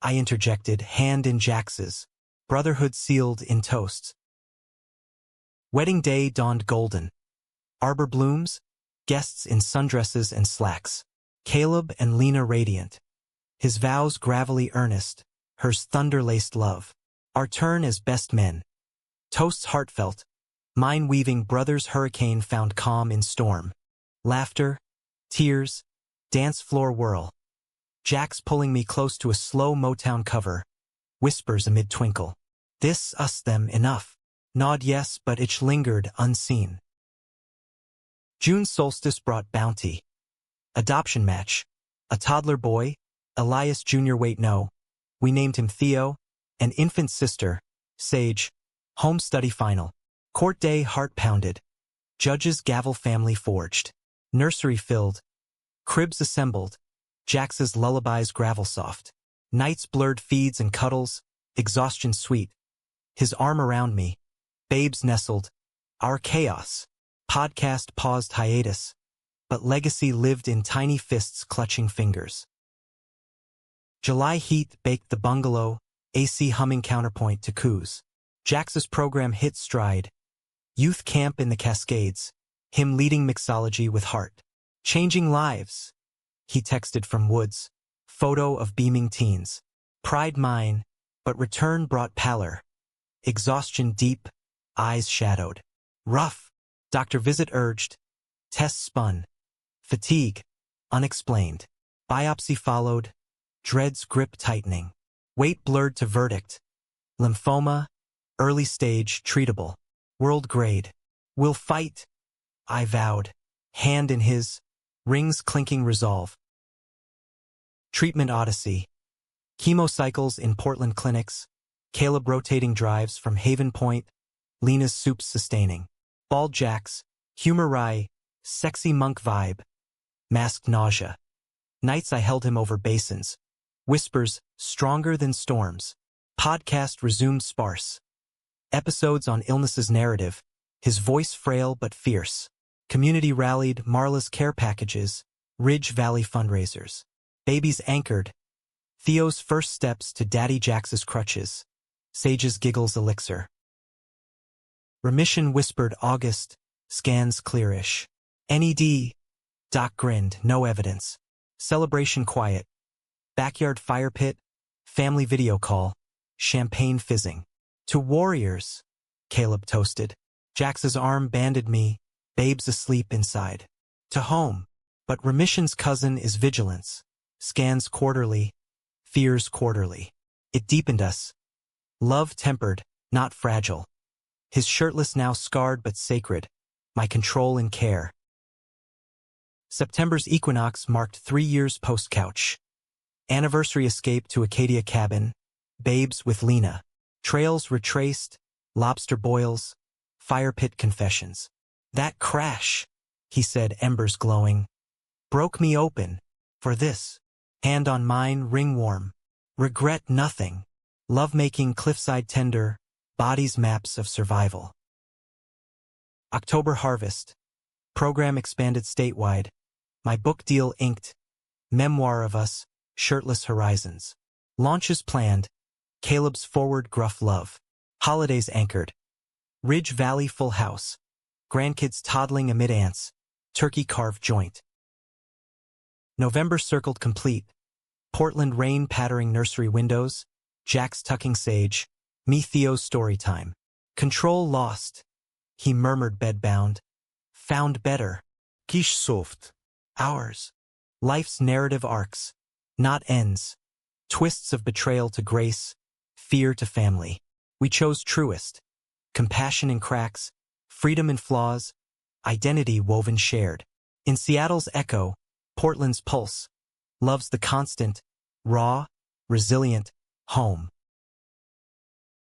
[SPEAKER 1] I interjected, hand in Jax's. Brotherhood sealed in toasts. Wedding day dawned golden. Arbor blooms, guests in sundresses and slacks. Caleb and Lena radiant. His vows gravely earnest, hers thunder-laced love. Our turn as best men. Toasts heartfelt. Mine weaving brothers' hurricane found calm in storm. Laughter, tears, dance floor whirl. Jax pulling me close to a slow Motown cover. Whispers amid twinkle. This, us, them, enough. Nod yes, but itch lingered unseen. June solstice brought bounty. Adoption match. A toddler boy, Elias Jr. Wait no. We named him Theo. An infant sister, Sage. Home study final. Court day heart pounded. Judge's gavel family forged. Nursery filled. Cribs assembled. Jax's lullabies gravel soft. Nights blurred feeds and cuddles. Exhaustion sweet. His arm around me. Babes nestled. Our chaos. Podcast paused hiatus. But legacy lived in tiny fists clutching fingers. July heat baked the bungalow. AC humming counterpoint to coups. Jax's program hit stride. Youth camp in the Cascades. Him leading mixology with heart. Changing lives. He texted from woods. Photo of beaming teens. Pride mine, but return brought pallor. Exhaustion deep, eyes shadowed. Rough. Doctor visit urged. Test spun. Fatigue. Unexplained. Biopsy followed. Dread's grip tightening. Weight blurred to verdict. Lymphoma. Early stage treatable. World grade. We'll fight. I vowed. Hand in his. Rings clinking resolve. Treatment odyssey. Chemo cycles in Portland clinics. Caleb rotating drives from Haven Point. Lena's soups sustaining. Bald Jax. Humor wry. Sexy monk vibe. Masked nausea. Nights I held him over basins. Whispers, stronger than storms. Podcast resumed sparse. Episodes on illnesses narrative. His voice frail but fierce. Community rallied, Marla's care packages. Ridge Valley fundraisers. Babies anchored. Theo's first steps to Daddy Jax's crutches. Sage's giggles elixir. Remission whispered August. Scans clearish. NED. Doc grinned, no evidence. Celebration quiet. Backyard fire pit. Family video call. Champagne fizzing. To warriors, Caleb toasted. Jax's arm banded me. Babes asleep inside. To home. But remission's cousin is vigilance. Scans quarterly. Fears quarterly. It deepened us. Love tempered, not fragile. His shirtless now scarred but sacred. My control and care. September's equinox marked 3 years post-couch. Anniversary escape to Acadia cabin. Babes with Lena. Trails retraced. Lobster boils. Fire pit confessions. That crash, he said, embers glowing, broke me open. For this. Hand on mine, ring warm. Regret nothing. Lovemaking cliffside tender. Bodies maps of survival. October harvest. Program expanded statewide. My book deal inked. Memoir of us, Shirtless Horizons. Launches planned. Caleb's forward gruff love. Holidays anchored. Ridge Valley full house. Grandkids toddling amid ants. Turkey carved joint. November circled complete. Portland rain pattering nursery windows. Jax tucking Sage. Me Theo's story time. Control lost. He murmured bedbound. Found better. Quiche soft. Ours. Life's narrative arcs. Not ends. Twists of betrayal to grace. Fear to family. We chose truest. Compassion in cracks. Freedom in flaws. Identity woven shared. In Seattle's echo. Portland's pulse. Love's the constant. Raw. Resilient. Home.